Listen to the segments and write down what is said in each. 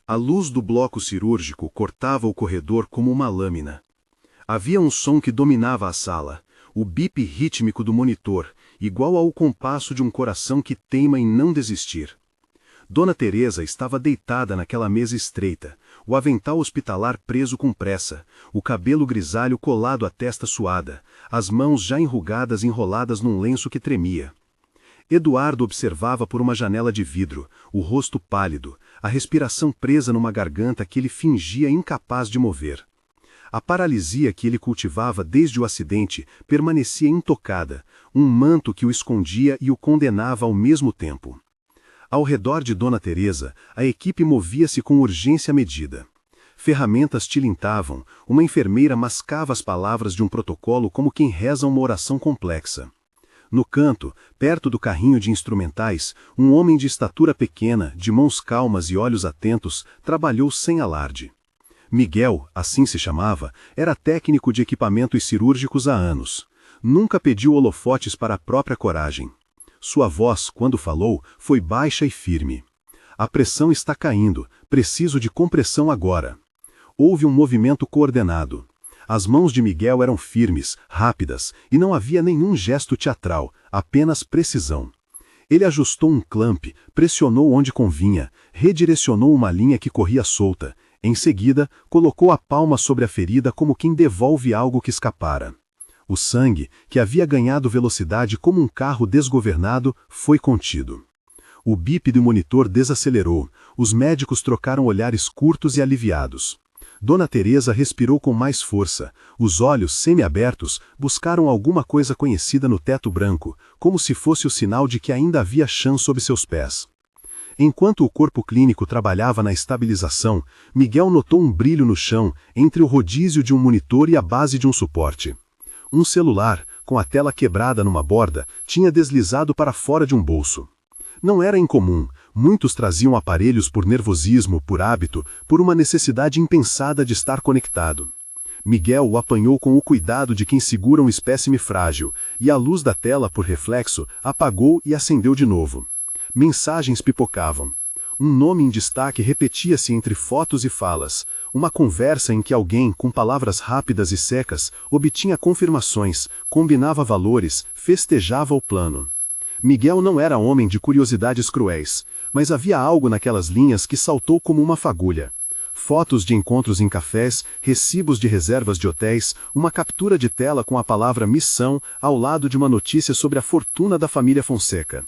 A luz do bloco cirúrgico cortava o corredor como uma lâmina. Havia um som que dominava a sala, o bip rítmico do monitor, igual ao compasso de um coração que teima em não desistir. Dona Teresa estava deitada naquela mesa estreita, o avental hospitalar preso com pressa, o cabelo grisalho colado à testa suada, as mãos já enrugadas enroladas num lenço que tremia. Eduardo observava por uma janela de vidro, o rosto pálido, a respiração presa numa garganta que ele fingia incapaz de mover. A paralisia que ele cultivava desde o acidente permanecia intocada, um manto que o escondia e o condenava ao mesmo tempo. Ao redor de Dona Teresa, a equipe movia-se com urgência medida. Ferramentas tilintavam, uma enfermeira mascava as palavras de um protocolo como quem reza uma oração complexa. No canto, perto do carrinho de instrumentais, um homem de estatura pequena, de mãos calmas e olhos atentos, trabalhou sem alarde. Miguel, assim se chamava, era técnico de equipamentos cirúrgicos há anos. Nunca pediu holofotes para a própria coragem. Sua voz, quando falou, foi baixa e firme. A pressão está caindo, preciso de compressão agora. Houve um movimento coordenado. As mãos de Miguel eram firmes, rápidas, e não havia nenhum gesto teatral, apenas precisão. Ele ajustou um clamp, pressionou onde convinha, redirecionou uma linha que corria solta. Em seguida, colocou a palma sobre a ferida como quem devolve algo que escapara. O sangue, que havia ganhado velocidade como um carro desgovernado, foi contido. O bip do monitor desacelerou, os médicos trocaram olhares curtos e aliviados. Dona Teresa respirou com mais força, os olhos semi-abertos buscaram alguma coisa conhecida no teto branco, como se fosse o sinal de que ainda havia chão sob seus pés. Enquanto o corpo clínico trabalhava na estabilização, Miguel notou um brilho no chão, entre o rodízio de um monitor e a base de um suporte. Um celular, com a tela quebrada numa borda, tinha deslizado para fora de um bolso. Não era incomum, muitos traziam aparelhos por nervosismo, por hábito, por uma necessidade impensada de estar conectado. Miguel o apanhou com o cuidado de quem segura um espécime frágil, e a luz da tela, por reflexo, apagou e acendeu de novo. Mensagens pipocavam. Um nome em destaque repetia-se entre fotos e falas, uma conversa em que alguém, com palavras rápidas e secas, obtinha confirmações, combinava valores, festejava o plano. Miguel não era homem de curiosidades cruéis, mas havia algo naquelas linhas que saltou como uma fagulha. Fotos de encontros em cafés, recibos de reservas de hotéis, uma captura de tela com a palavra missão ao lado de uma notícia sobre a fortuna da família Fonseca.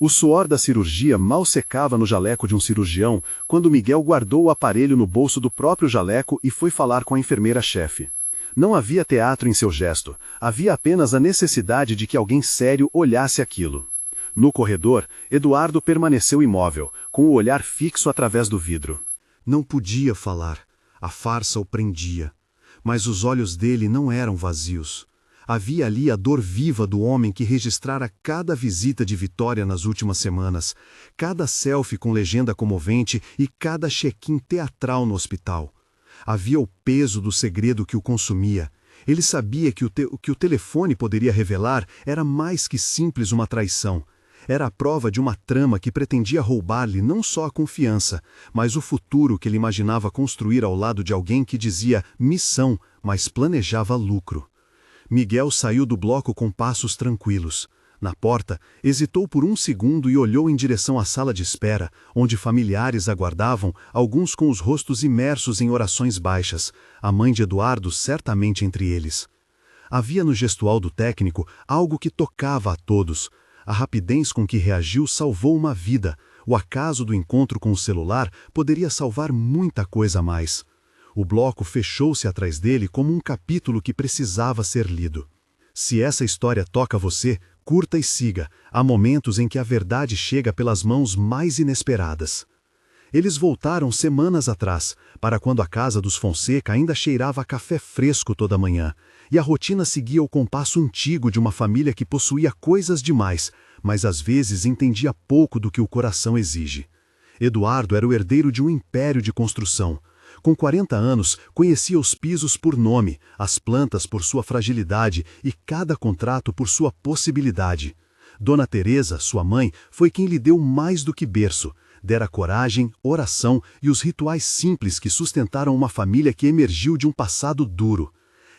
O suor da cirurgia mal secava no jaleco de um cirurgião quando Miguel guardou o aparelho no bolso do próprio jaleco e foi falar com a enfermeira-chefe. Não havia teatro em seu gesto, havia apenas a necessidade de que alguém sério olhasse aquilo. No corredor, Eduardo permaneceu imóvel, com o olhar fixo através do vidro. Não podia falar, a farsa o prendia. Mas os olhos dele não eram vazios. Havia ali a dor viva do homem que registrara cada visita de Vitória nas últimas semanas, cada selfie com legenda comovente e cada check-in teatral no hospital. Havia o peso do segredo que o consumia. Ele sabia que o que o telefone poderia revelar era mais que simples uma traição. Era a prova de uma trama que pretendia roubar-lhe não só a confiança, mas o futuro que ele imaginava construir ao lado de alguém que dizia missão, mas planejava lucro. Miguel saiu do bloco com passos tranquilos. Na porta, hesitou por um segundo e olhou em direção à sala de espera, onde familiares aguardavam, alguns com os rostos imersos em orações baixas, a mãe de Eduardo certamente entre eles. Havia no gestual do técnico algo que tocava a todos. A rapidez com que reagiu salvou uma vida. O acaso do encontro com o celular poderia salvar muita coisa a mais. O bloco fechou-se atrás dele como um capítulo que precisava ser lido. Se essa história toca você, curta e siga. Há momentos em que a verdade chega pelas mãos mais inesperadas. Eles voltaram semanas atrás, para quando a casa dos Fonseca ainda cheirava a café fresco toda manhã, e a rotina seguia o compasso antigo de uma família que possuía coisas demais, mas às vezes entendia pouco do que o coração exige. Eduardo era o herdeiro de um império de construção. Com 40 anos, conhecia os pisos por nome, as plantas por sua fragilidade e cada contrato por sua possibilidade. Dona Teresa, sua mãe, foi quem lhe deu mais do que berço. dera coragem, oração e os rituais simples que sustentaram uma família que emergiu de um passado duro.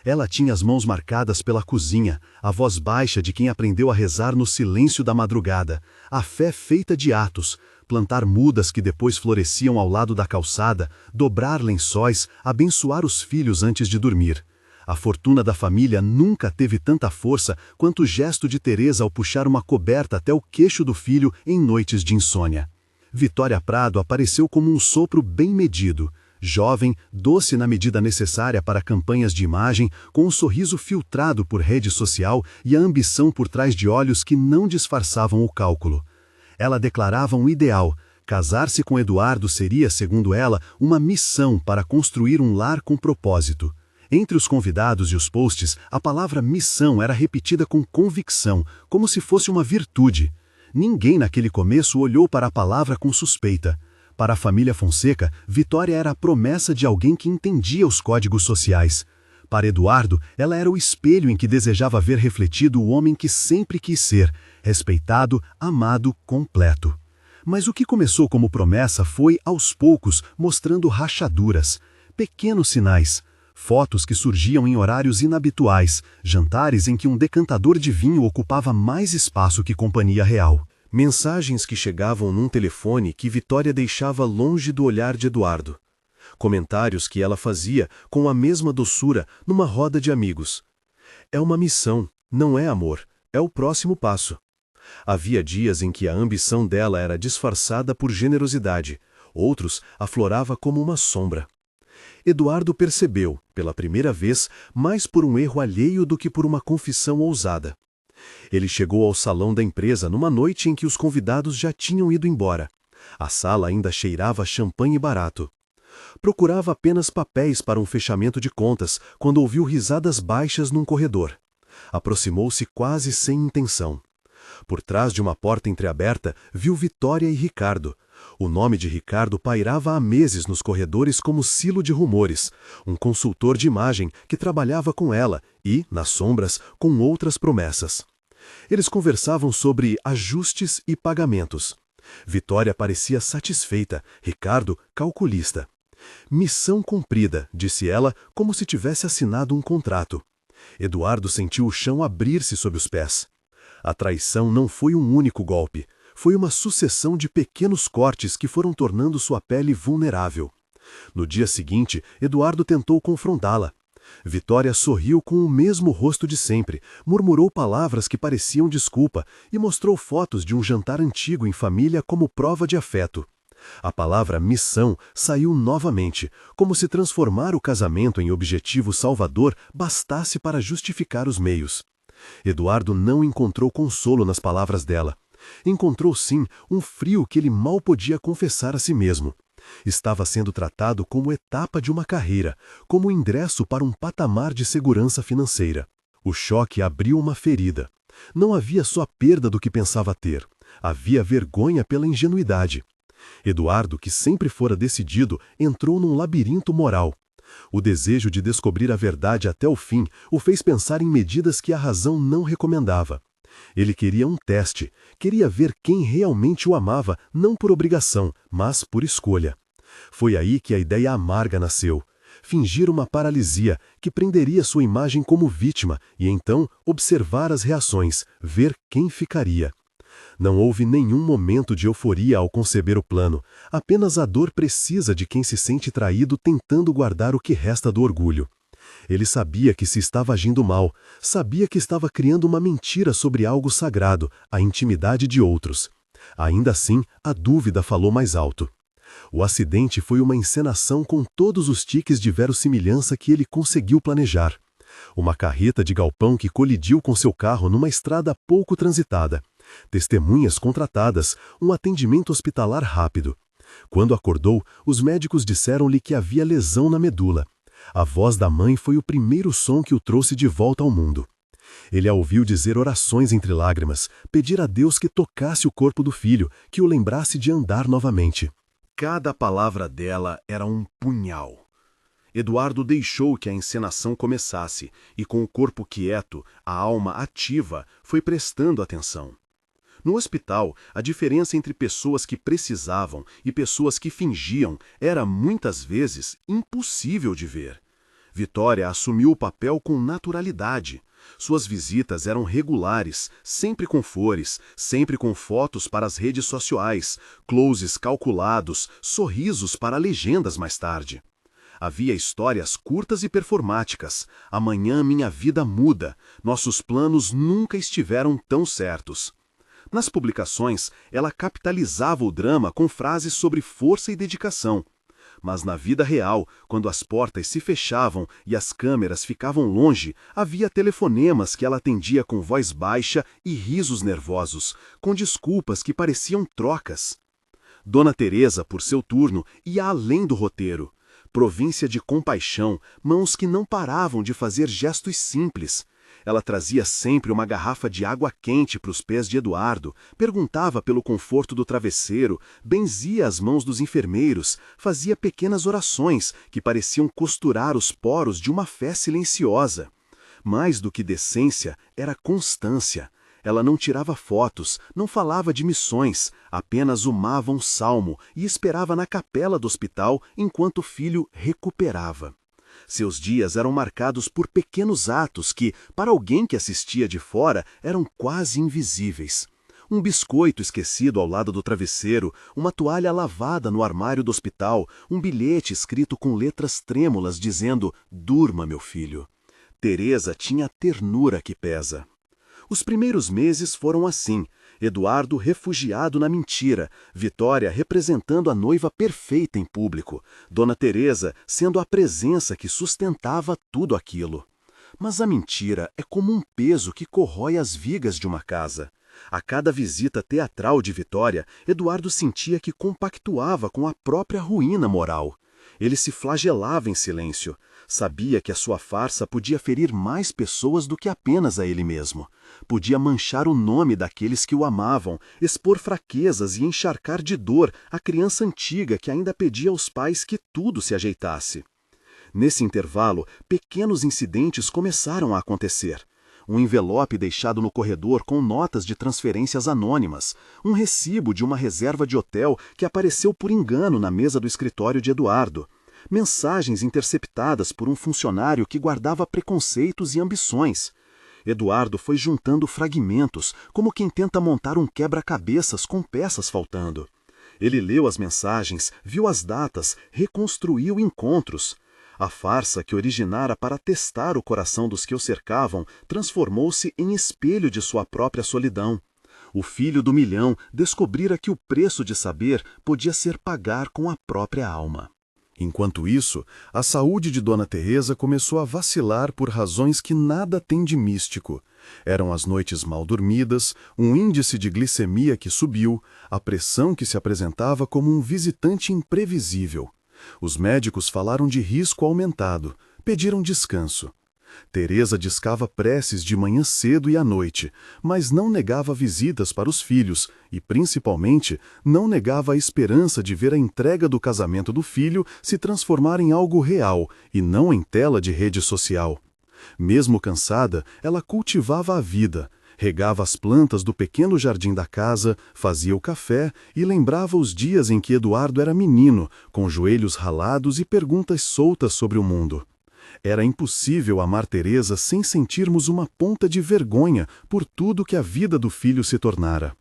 Ela tinha as mãos marcadas pela cozinha, a voz baixa de quem aprendeu a rezar no silêncio da madrugada, a fé feita de atos, plantar mudas que depois floresciam ao lado da calçada, dobrar lençóis, abençoar os filhos antes de dormir. A fortuna da família nunca teve tanta força quanto o gesto de Teresa ao puxar uma coberta até o queixo do filho em noites de insônia. Vitória Prado apareceu como um sopro bem medido, jovem, doce na medida necessária para campanhas de imagem, com um sorriso filtrado por rede social e a ambição por trás de olhos que não disfarçavam o cálculo. Ela declarava um ideal: casar-se com Eduardo seria, segundo ela, uma missão para construir um lar com propósito. Entre os convidados e os posts, a palavra missão era repetida com convicção, como se fosse uma virtude. Ninguém naquele começo olhou para a palavra com suspeita. Para a família Fonseca, Vitória era a promessa de alguém que entendia os códigos sociais. Para Eduardo, ela era o espelho em que desejava ver refletido o homem que sempre quis ser, respeitado, amado, completo. Mas o que começou como promessa foi, aos poucos, mostrando rachaduras, pequenos sinais, fotos que surgiam em horários inabituais, jantares em que um decantador de vinho ocupava mais espaço que companhia real. Mensagens que chegavam num telefone que Vitória deixava longe do olhar de Eduardo. Comentários que ela fazia com a mesma doçura numa roda de amigos. É uma missão, não é amor, é o próximo passo. Havia dias em que a ambição dela era disfarçada por generosidade, outros aflorava como uma sombra. Eduardo percebeu, pela primeira vez, mais por um erro alheio do que por uma confissão ousada. Ele chegou ao salão da empresa numa noite em que os convidados já tinham ido embora. A sala ainda cheirava a champanhe barato. Procurava apenas papéis para um fechamento de contas quando ouviu risadas baixas num corredor. Aproximou-se quase sem intenção. Por trás de uma porta entreaberta, viu Vitória e Ricardo. O nome de Ricardo pairava há meses nos corredores como silo de rumores, um consultor de imagem que trabalhava com ela e, nas sombras, com outras promessas. Eles conversavam sobre ajustes e pagamentos. Vitória parecia satisfeita, Ricardo calculista. Missão cumprida, disse ela, como se tivesse assinado um contrato. Eduardo sentiu o chão abrir-se sob os pés. A traição não foi um único golpe. Foi uma sucessão de pequenos cortes que foram tornando sua pele vulnerável. No dia seguinte, Eduardo tentou confrontá-la. Vitória sorriu com o mesmo rosto de sempre, murmurou palavras que pareciam desculpa e mostrou fotos de um jantar antigo em família como prova de afeto. A palavra missão saiu novamente, como se transformar o casamento em objetivo salvador bastasse para justificar os meios. Eduardo não encontrou consolo nas palavras dela. Encontrou sim um frio que ele mal podia confessar a si mesmo. Estava sendo tratado como etapa de uma carreira, como ingresso para um patamar de segurança financeira. O choque abriu uma ferida. Não havia só perda do que pensava ter. Havia vergonha pela ingenuidade. Eduardo, que sempre fora decidido, entrou num labirinto moral. O desejo de descobrir a verdade até o fim o fez pensar em medidas que a razão não recomendava. Ele queria um teste, queria ver quem realmente o amava, não por obrigação, mas por escolha. Foi aí que a ideia amarga nasceu. Fingir uma paralisia que prenderia sua imagem como vítima e então observar as reações, ver quem ficaria. Não houve nenhum momento de euforia ao conceber o plano, apenas a dor precisa de quem se sente traído tentando guardar o que resta do orgulho. Ele sabia que se estava agindo mal, sabia que estava criando uma mentira sobre algo sagrado, a intimidade de outros. Ainda assim, a dúvida falou mais alto. O acidente foi uma encenação com todos os tiques de verossimilhança que ele conseguiu planejar. Uma carreta de galpão que colidiu com seu carro numa estrada pouco transitada. Testemunhas contratadas, um atendimento hospitalar rápido. Quando acordou, os médicos disseram-lhe que havia lesão na medula. A voz da mãe foi o primeiro som que o trouxe de volta ao mundo. Ele a ouviu dizer orações entre lágrimas, pedir a Deus que tocasse o corpo do filho, que o lembrasse de andar novamente. Cada palavra dela era um punhal. Eduardo deixou que a encenação começasse e, com o corpo quieto, a alma ativa, foi prestando atenção. No hospital, a diferença entre pessoas que precisavam e pessoas que fingiam era, muitas vezes, impossível de ver. Vitória assumiu o papel com naturalidade. Suas visitas eram regulares, sempre com flores, sempre com fotos para as redes sociais, closes calculados, sorrisos para legendas mais tarde. Havia histórias curtas e performáticas. Amanhã minha vida muda. Nossos planos nunca estiveram tão certos. Nas publicações, ela capitalizava o drama com frases sobre força e dedicação. Mas na vida real, quando as portas se fechavam e as câmeras ficavam longe, havia telefonemas que ela atendia com voz baixa e risos nervosos, com desculpas que pareciam trocas. Dona Teresa, por seu turno, ia além do roteiro. Província de compaixão, mãos que não paravam de fazer gestos simples. Ela trazia sempre uma garrafa de água quente para os pés de Eduardo, perguntava pelo conforto do travesseiro, benzia as mãos dos enfermeiros, fazia pequenas orações que pareciam costurar os poros de uma fé silenciosa. Mais do que decência, era constância. Ela não tirava fotos, não falava de missões, apenas umava um salmo e esperava na capela do hospital enquanto o filho recuperava. Seus dias eram marcados por pequenos atos que, para alguém que assistia de fora, eram quase invisíveis. Um biscoito esquecido ao lado do travesseiro, uma toalha lavada no armário do hospital, um bilhete escrito com letras trêmulas dizendo "Durma, meu filho". Teresa tinha a ternura que pesa. Os primeiros meses foram assim, Eduardo refugiado na mentira, Vitória representando a noiva perfeita em público, Dona Teresa sendo a presença que sustentava tudo aquilo. Mas a mentira é como um peso que corrói as vigas de uma casa. A cada visita teatral de Vitória, Eduardo sentia que compactuava com a própria ruína moral. Ele se flagelava em silêncio. Sabia que a sua farsa podia ferir mais pessoas do que apenas a ele mesmo. Podia manchar o nome daqueles que o amavam, expor fraquezas e encharcar de dor a criança antiga que ainda pedia aos pais que tudo se ajeitasse. Nesse intervalo, pequenos incidentes começaram a acontecer. Um envelope deixado no corredor com notas de transferências anônimas, um recibo de uma reserva de hotel que apareceu por engano na mesa do escritório de Eduardo, mensagens interceptadas por um funcionário que guardava preconceitos e ambições. Eduardo foi juntando fragmentos, como quem tenta montar um quebra-cabeças com peças faltando. Ele leu as mensagens, viu as datas, reconstruiu encontros. A farsa que originara para testar o coração dos que o cercavam transformou-se em espelho de sua própria solidão. O filho do milhão descobrira que o preço de saber podia ser pagar com a própria alma. Enquanto isso, a saúde de Dona Teresa começou a vacilar por razões que nada têm de místico. Eram as noites mal dormidas, um índice de glicemia que subiu, a pressão que se apresentava como um visitante imprevisível. Os médicos falaram de risco aumentado, pediram descanso. Teresa discava preces de manhã cedo e à noite, mas não negava visitas para os filhos e, principalmente, não negava a esperança de ver a entrega do casamento do filho se transformar em algo real e não em tela de rede social. Mesmo cansada, ela cultivava a vida, regava as plantas do pequeno jardim da casa, fazia o café e lembrava os dias em que Eduardo era menino, com joelhos ralados e perguntas soltas sobre o mundo. Era impossível amar Teresa sem sentirmos uma ponta de vergonha por tudo que a vida do filho se tornara.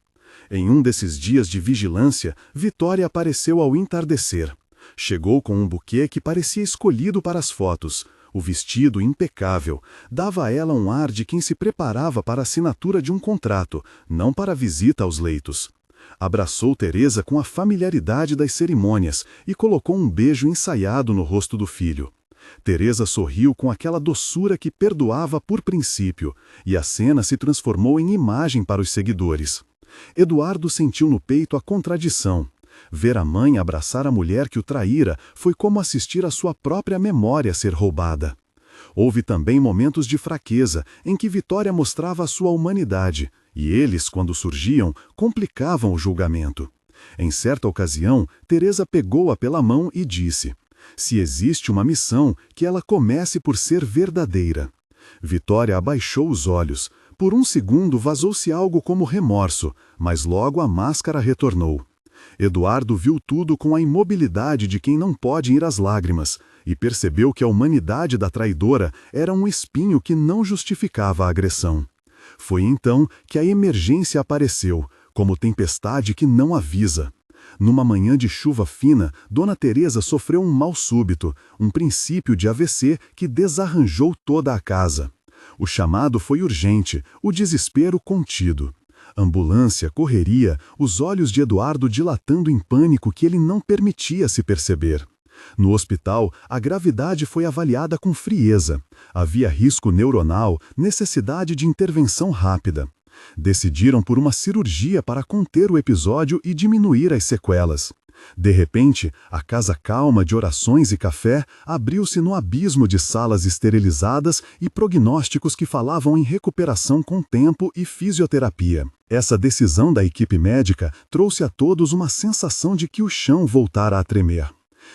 Em um desses dias de vigilância, Vitória apareceu ao entardecer. Chegou com um buquê que parecia escolhido para as fotos. O vestido impecável dava a ela um ar de quem se preparava para a assinatura de um contrato, não para a visita aos leitos. Abraçou Teresa com a familiaridade das cerimônias e colocou um beijo ensaiado no rosto do filho. Teresa sorriu com aquela doçura que perdoava por princípio, e a cena se transformou em imagem para os seguidores. Eduardo sentiu no peito a contradição. Ver a mãe abraçar a mulher que o traíra foi como assistir a sua própria memória ser roubada. Houve também momentos de fraqueza, em que Vitória mostrava a sua humanidade, e eles, quando surgiam, complicavam o julgamento. Em certa ocasião, Teresa pegou-a pela mão e disse: "Se existe uma missão, que ela comece por ser verdadeira." Vitória abaixou os olhos, Por um segundo vazou-se algo como remorso, mas logo a máscara retornou. Eduardo viu tudo com a imobilidade de quem não pode ir às lágrimas e percebeu que a humanidade da traidora era um espinho que não justificava a agressão. Foi então que a emergência apareceu, como tempestade que não avisa. Numa manhã de chuva fina, Dona Teresa sofreu um mal súbito, um princípio de AVC que desarranjou toda a casa. O chamado foi urgente, o desespero contido. Ambulância, correria, os olhos de Eduardo dilatando em pânico que ele não permitia se perceber. No hospital, a gravidade foi avaliada com frieza. Havia risco neuronal, necessidade de intervenção rápida. Decidiram por uma cirurgia para conter o episódio e diminuir as sequelas. De repente, a casa calma de orações e café abriu-se no abismo de salas esterilizadas e prognósticos que falavam em recuperação com tempo e fisioterapia. Essa decisão da equipe médica trouxe a todos uma sensação de que o chão voltara a tremer.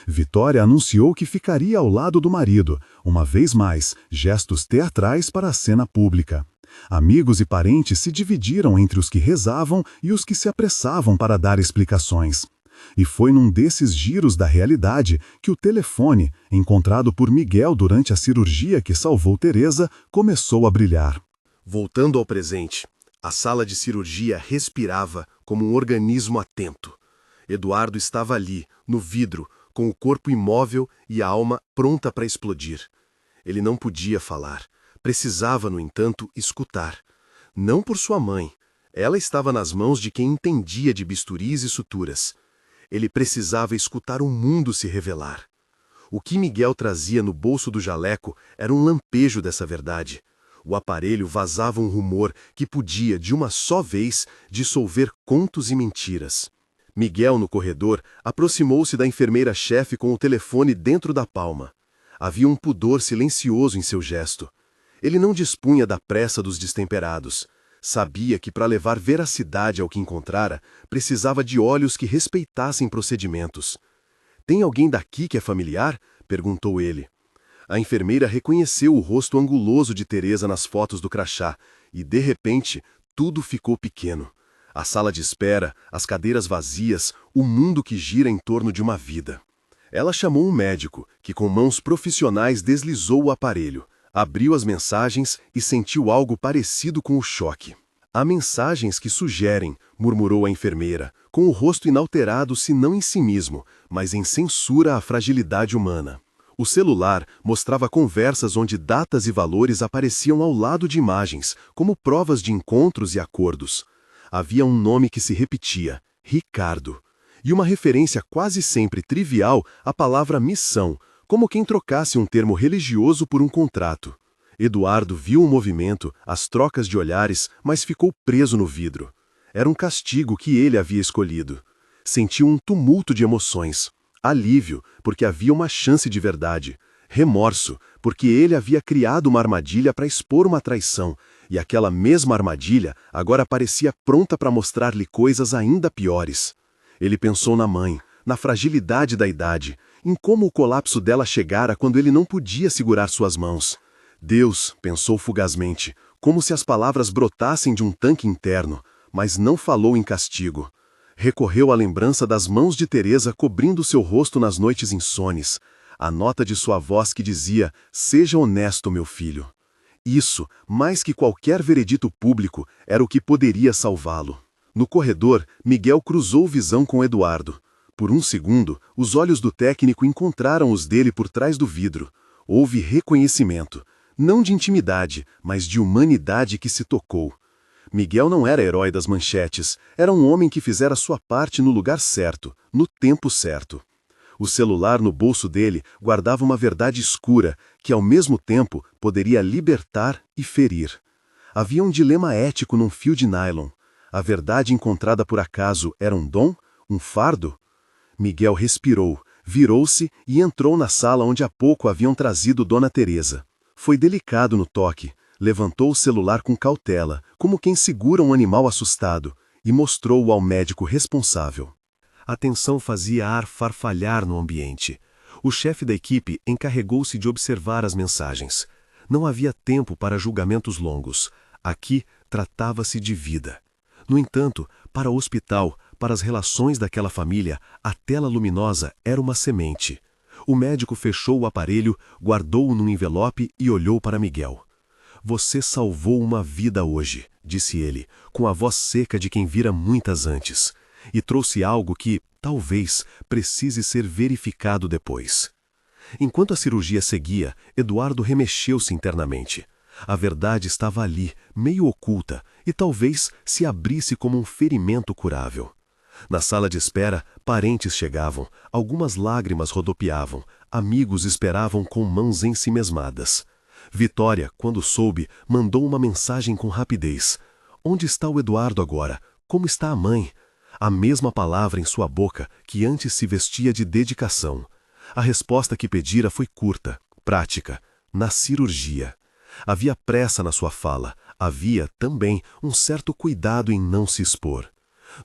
Vitória anunciou que ficaria ao lado do marido, uma vez mais, gestos teatrais para a cena pública. Amigos e parentes se dividiram entre os que rezavam e os que se apressavam para dar explicações. E foi num desses giros da realidade que o telefone, encontrado por Miguel durante a cirurgia que salvou Teresa, começou a brilhar. Voltando ao presente, a sala de cirurgia respirava como um organismo atento. Eduardo estava ali, no vidro, com o corpo imóvel e a alma pronta para explodir. Ele não podia falar. Precisava, no entanto, escutar. Não por sua mãe. Ela estava nas mãos de quem entendia de bisturis e suturas. Ele precisava escutar o mundo se revelar. O que Miguel trazia no bolso do jaleco era um lampejo dessa verdade. O aparelho vazava um rumor que podia, de uma só vez, dissolver contos e mentiras. Miguel, no corredor, aproximou-se da enfermeira-chefe com o telefone dentro da palma. Havia um pudor silencioso em seu gesto. Ele não dispunha da pressa dos destemperados. Sabia que para levar veracidade ao que encontrara, precisava de olhos que respeitassem procedimentos. "Tem alguém daqui que é familiar?" perguntou ele. A enfermeira reconheceu o rosto anguloso de Teresa nas fotos do crachá, e, de repente, tudo ficou pequeno. A sala de espera, as cadeiras vazias, o mundo que gira em torno de uma vida. Ela chamou um médico, que com mãos profissionais deslizou o aparelho, abriu as mensagens e sentiu algo parecido com o choque. "Há mensagens que sugerem", murmurou a enfermeira, com o rosto inalterado se não em cinismo, mas em censura à fragilidade humana. O celular mostrava conversas onde datas e valores apareciam ao lado de imagens, como provas de encontros e acordos. Havia um nome que se repetia, Ricardo, e uma referência quase sempre trivial à palavra missão, como quem trocasse um termo religioso por um contrato. Eduardo viu o movimento, as trocas de olhares, mas ficou preso no vidro. Era um castigo que ele havia escolhido. Sentiu um tumulto de emoções. Alívio, porque havia uma chance de verdade. Remorso, porque ele havia criado uma armadilha para expor uma traição, e aquela mesma armadilha agora parecia pronta para mostrar-lhe coisas ainda piores. Ele pensou na mãe, na fragilidade da idade, em como o colapso dela chegara quando ele não podia segurar suas mãos. Deus, pensou fugazmente, como se as palavras brotassem de um tanque interno, mas não falou em castigo. Recorreu à lembrança das mãos de Teresa cobrindo seu rosto nas noites insones, a nota de sua voz que dizia: "Seja honesto, meu filho." Isso, mais que qualquer veredito público, era o que poderia salvá-lo. No corredor, Miguel cruzou visão com Eduardo. Por um segundo, os olhos do técnico encontraram os dele por trás do vidro. Houve reconhecimento, não de intimidade, mas de humanidade que se tocou. Miguel não era herói das manchetes, era um homem que fizera sua parte no lugar certo, no tempo certo. O celular no bolso dele guardava uma verdade escura, que ao mesmo tempo poderia libertar e ferir. Havia um dilema ético num fio de nylon. A verdade encontrada por acaso era um dom? Um fardo? Miguel respirou, virou-se e entrou na sala onde há pouco haviam trazido Dona Teresa. Foi delicado no toque, levantou o celular com cautela, como quem segura um animal assustado, e mostrou-o ao médico responsável. A tensão fazia ar farfalhar no ambiente. O chefe da equipe encarregou-se de observar as mensagens. Não havia tempo para julgamentos longos. Aqui tratava-se de vida. No entanto, para o hospital, para as relações daquela família, a tela luminosa era uma semente. O médico fechou o aparelho, guardou-o num envelope e olhou para Miguel. Você salvou uma vida hoje, disse ele, com a voz seca de quem vira muitas antes, e trouxe algo que, talvez, precise ser verificado depois. Enquanto a cirurgia seguia, Eduardo remexeu-se internamente. A verdade estava ali, meio oculta, e talvez se abrisse como um ferimento curável. Na sala de espera, parentes chegavam, algumas lágrimas rodopiavam, amigos esperavam com mãos ensimesmadas. Vitória, quando soube, mandou uma mensagem com rapidez. Onde está o Eduardo agora? Como está a mãe? A mesma palavra em sua boca que antes se vestia de dedicação. A resposta que pedira foi curta, prática, na cirurgia. Havia pressa na sua fala, havia, também, um certo cuidado em não se expor.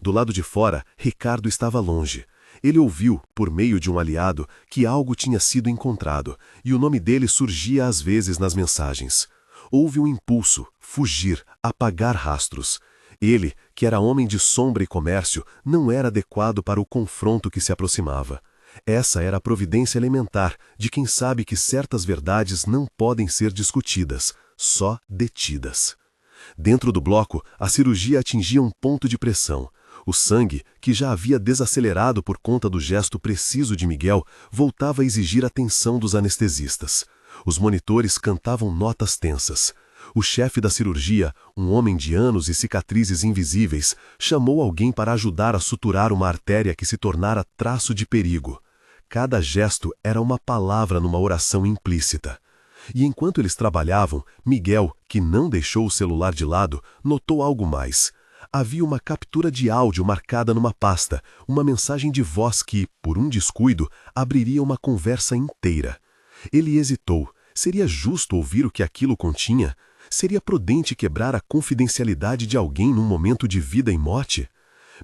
Do lado de fora, Ricardo estava longe. Ele ouviu, por meio de um aliado, que algo tinha sido encontrado, e o nome dele surgia às vezes nas mensagens. Houve um impulso, fugir, apagar rastros. Ele, que era homem de sombra e comércio, não era adequado para o confronto que se aproximava. Essa era a providência elementar de quem sabe que certas verdades não podem ser discutidas, só detidas. Dentro do bloco, a cirurgia atingia um ponto de pressão. O sangue, que já havia desacelerado por conta do gesto preciso de Miguel, voltava a exigir atenção dos anestesistas. Os monitores cantavam notas tensas. O chefe da cirurgia, um homem de anos e cicatrizes invisíveis, chamou alguém para ajudar a suturar uma artéria que se tornara traço de perigo. Cada gesto era uma palavra numa oração implícita. E enquanto eles trabalhavam, Miguel, que não deixou o celular de lado, notou algo mais. Havia uma captura de áudio marcada numa pasta, uma mensagem de voz que, por um descuido, abriria uma conversa inteira. Ele hesitou. Seria justo ouvir o que aquilo continha? Seria prudente quebrar a confidencialidade de alguém num momento de vida e morte?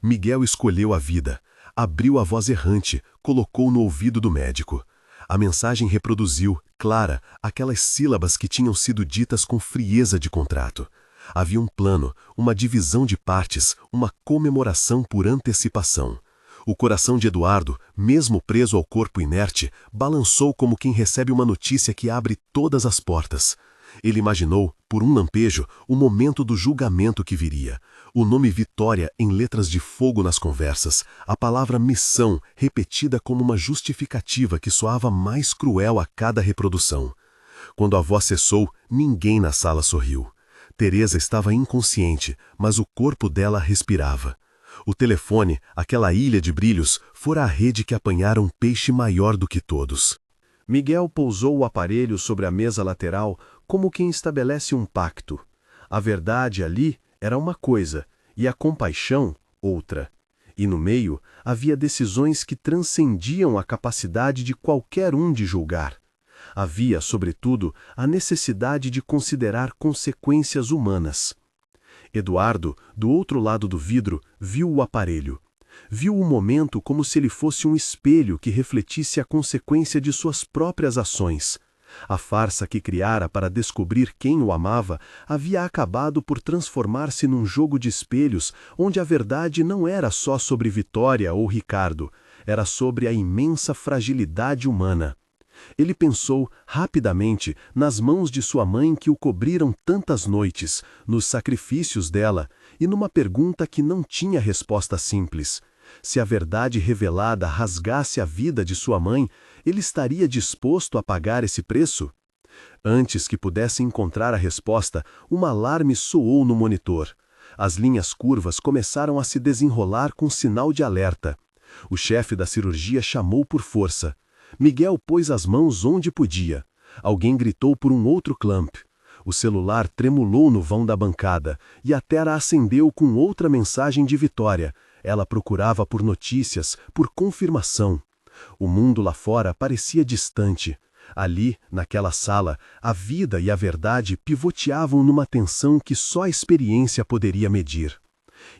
Miguel escolheu a vida. Abriu a voz errante, colocou no ouvido do médico. A mensagem reproduziu, clara, aquelas sílabas que tinham sido ditas com frieza de contrato. Havia um plano, uma divisão de partes, uma comemoração por antecipação. O coração de Eduardo, mesmo preso ao corpo inerte, balançou como quem recebe uma notícia que abre todas as portas. Ele imaginou, por um lampejo, o momento do julgamento que viria. O nome Vitória em letras de fogo nas conversas, a palavra missão repetida como uma justificativa que soava mais cruel a cada reprodução. Quando a voz cessou, ninguém na sala sorriu. Teresa estava inconsciente, mas o corpo dela respirava. O telefone, aquela ilha de brilhos, fora a rede que apanhara um peixe maior do que todos. Miguel pousou o aparelho sobre a mesa lateral como quem estabelece um pacto. A verdade ali era uma coisa, e a compaixão outra. E no meio havia decisões que transcendiam a capacidade de qualquer um de julgar. Havia, sobretudo, a necessidade de considerar consequências humanas. Eduardo, do outro lado do vidro, viu o aparelho. Viu o momento como se ele fosse um espelho que refletisse a consequência de suas próprias ações. A farsa que criara para descobrir quem o amava havia acabado por transformar-se num jogo de espelhos onde a verdade não era só sobre Vitória ou Ricardo, era sobre a imensa fragilidade humana. Ele pensou, rapidamente, nas mãos de sua mãe que o cobriram tantas noites, nos sacrifícios dela, e numa pergunta que não tinha resposta simples. Se a verdade revelada rasgasse a vida de sua mãe, ele estaria disposto a pagar esse preço? Antes que pudesse encontrar a resposta, um alarme soou no monitor. As linhas curvas começaram a se desenrolar com sinal de alerta. O chefe da cirurgia chamou por força. Miguel pôs as mãos onde podia. Alguém gritou por um outro clamp. O celular tremulou no vão da bancada e a tela acendeu com outra mensagem de Vitória. Ela procurava por notícias, por confirmação. O mundo lá fora parecia distante. Ali, naquela sala, a vida e a verdade pivoteavam numa tensão que só a experiência poderia medir.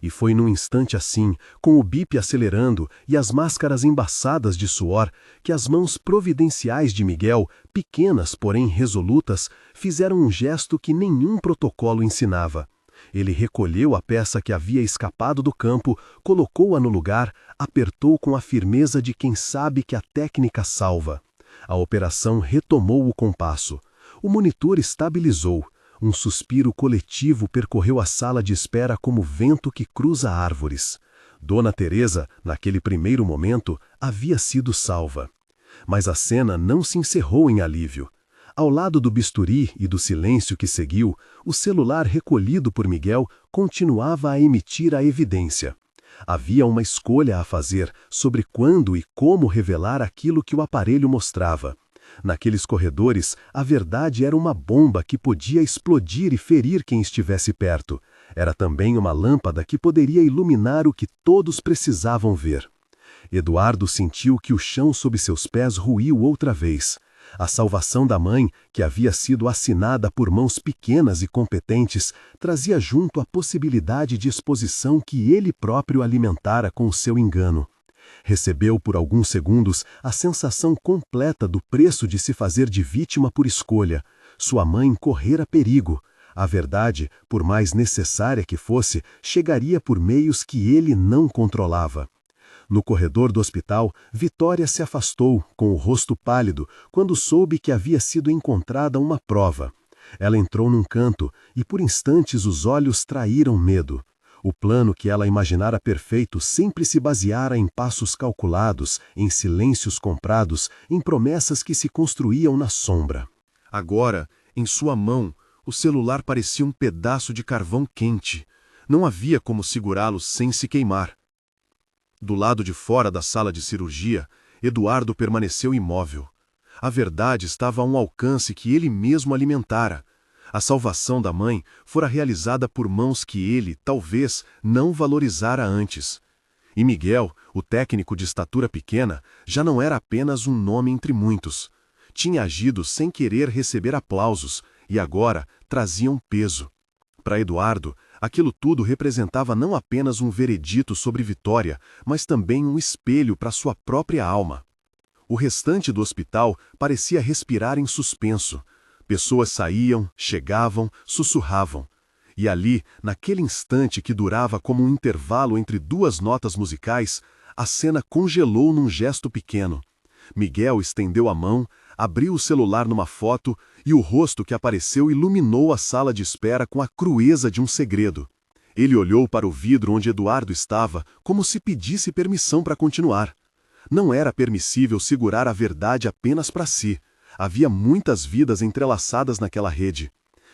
E foi num instante assim, com o bip acelerando e as máscaras embaçadas de suor, que as mãos providenciais de Miguel, pequenas porém resolutas, fizeram um gesto que nenhum protocolo ensinava. Ele recolheu a peça que havia escapado do campo, colocou-a no lugar, apertou com a firmeza de quem sabe que a técnica salva. A operação retomou o compasso. O monitor estabilizou. Um suspiro coletivo percorreu a sala de espera como vento que cruza árvores. Dona Teresa, naquele primeiro momento, havia sido salva. Mas a cena não se encerrou em alívio. Ao lado do bisturi e do silêncio que seguiu, o celular recolhido por Miguel continuava a emitir a evidência. Havia uma escolha a fazer sobre quando e como revelar aquilo que o aparelho mostrava. Naqueles corredores, a verdade era uma bomba que podia explodir e ferir quem estivesse perto. Era também uma lâmpada que poderia iluminar o que todos precisavam ver. Eduardo sentiu que o chão sob seus pés ruiu outra vez. A salvação da mãe, que havia sido assinada por mãos pequenas e competentes, trazia junto a possibilidade de exposição que ele próprio alimentara com o seu engano. Recebeu por alguns segundos a sensação completa do preço de se fazer de vítima por escolha. Sua mãe correra perigo. A verdade, por mais necessária que fosse, chegaria por meios que ele não controlava. No corredor do hospital, Vitória se afastou, com o rosto pálido, quando soube que havia sido encontrada uma prova. Ela entrou num canto e por instantes os olhos traíram medo. O plano que ela imaginara perfeito sempre se baseara em passos calculados, em silêncios comprados, em promessas que se construíam na sombra. Agora, em sua mão, o celular parecia um pedaço de carvão quente. Não havia como segurá-lo sem se queimar. Do lado de fora da sala de cirurgia, Eduardo permaneceu imóvel. A verdade estava a um alcance que ele mesmo alimentara. A salvação da mãe fora realizada por mãos que ele, talvez, não valorizara antes. E Miguel, o técnico de estatura pequena, já não era apenas um nome entre muitos. Tinha agido sem querer receber aplausos e agora trazia um peso. Para Eduardo, aquilo tudo representava não apenas um veredito sobre Vitória, mas também um espelho para sua própria alma. O restante do hospital parecia respirar em suspenso. Pessoas saíam, chegavam, sussurravam. E ali, naquele instante que durava como um intervalo entre duas notas musicais, a cena congelou num gesto pequeno. Miguel estendeu a mão, abriu o celular numa foto e o rosto que apareceu iluminou a sala de espera com a crueza de um segredo. Ele olhou para o vidro onde Eduardo estava como se pedisse permissão para continuar. Não era permissível segurar a verdade apenas para si. Havia muitas vidas entrelaçadas naquela rede.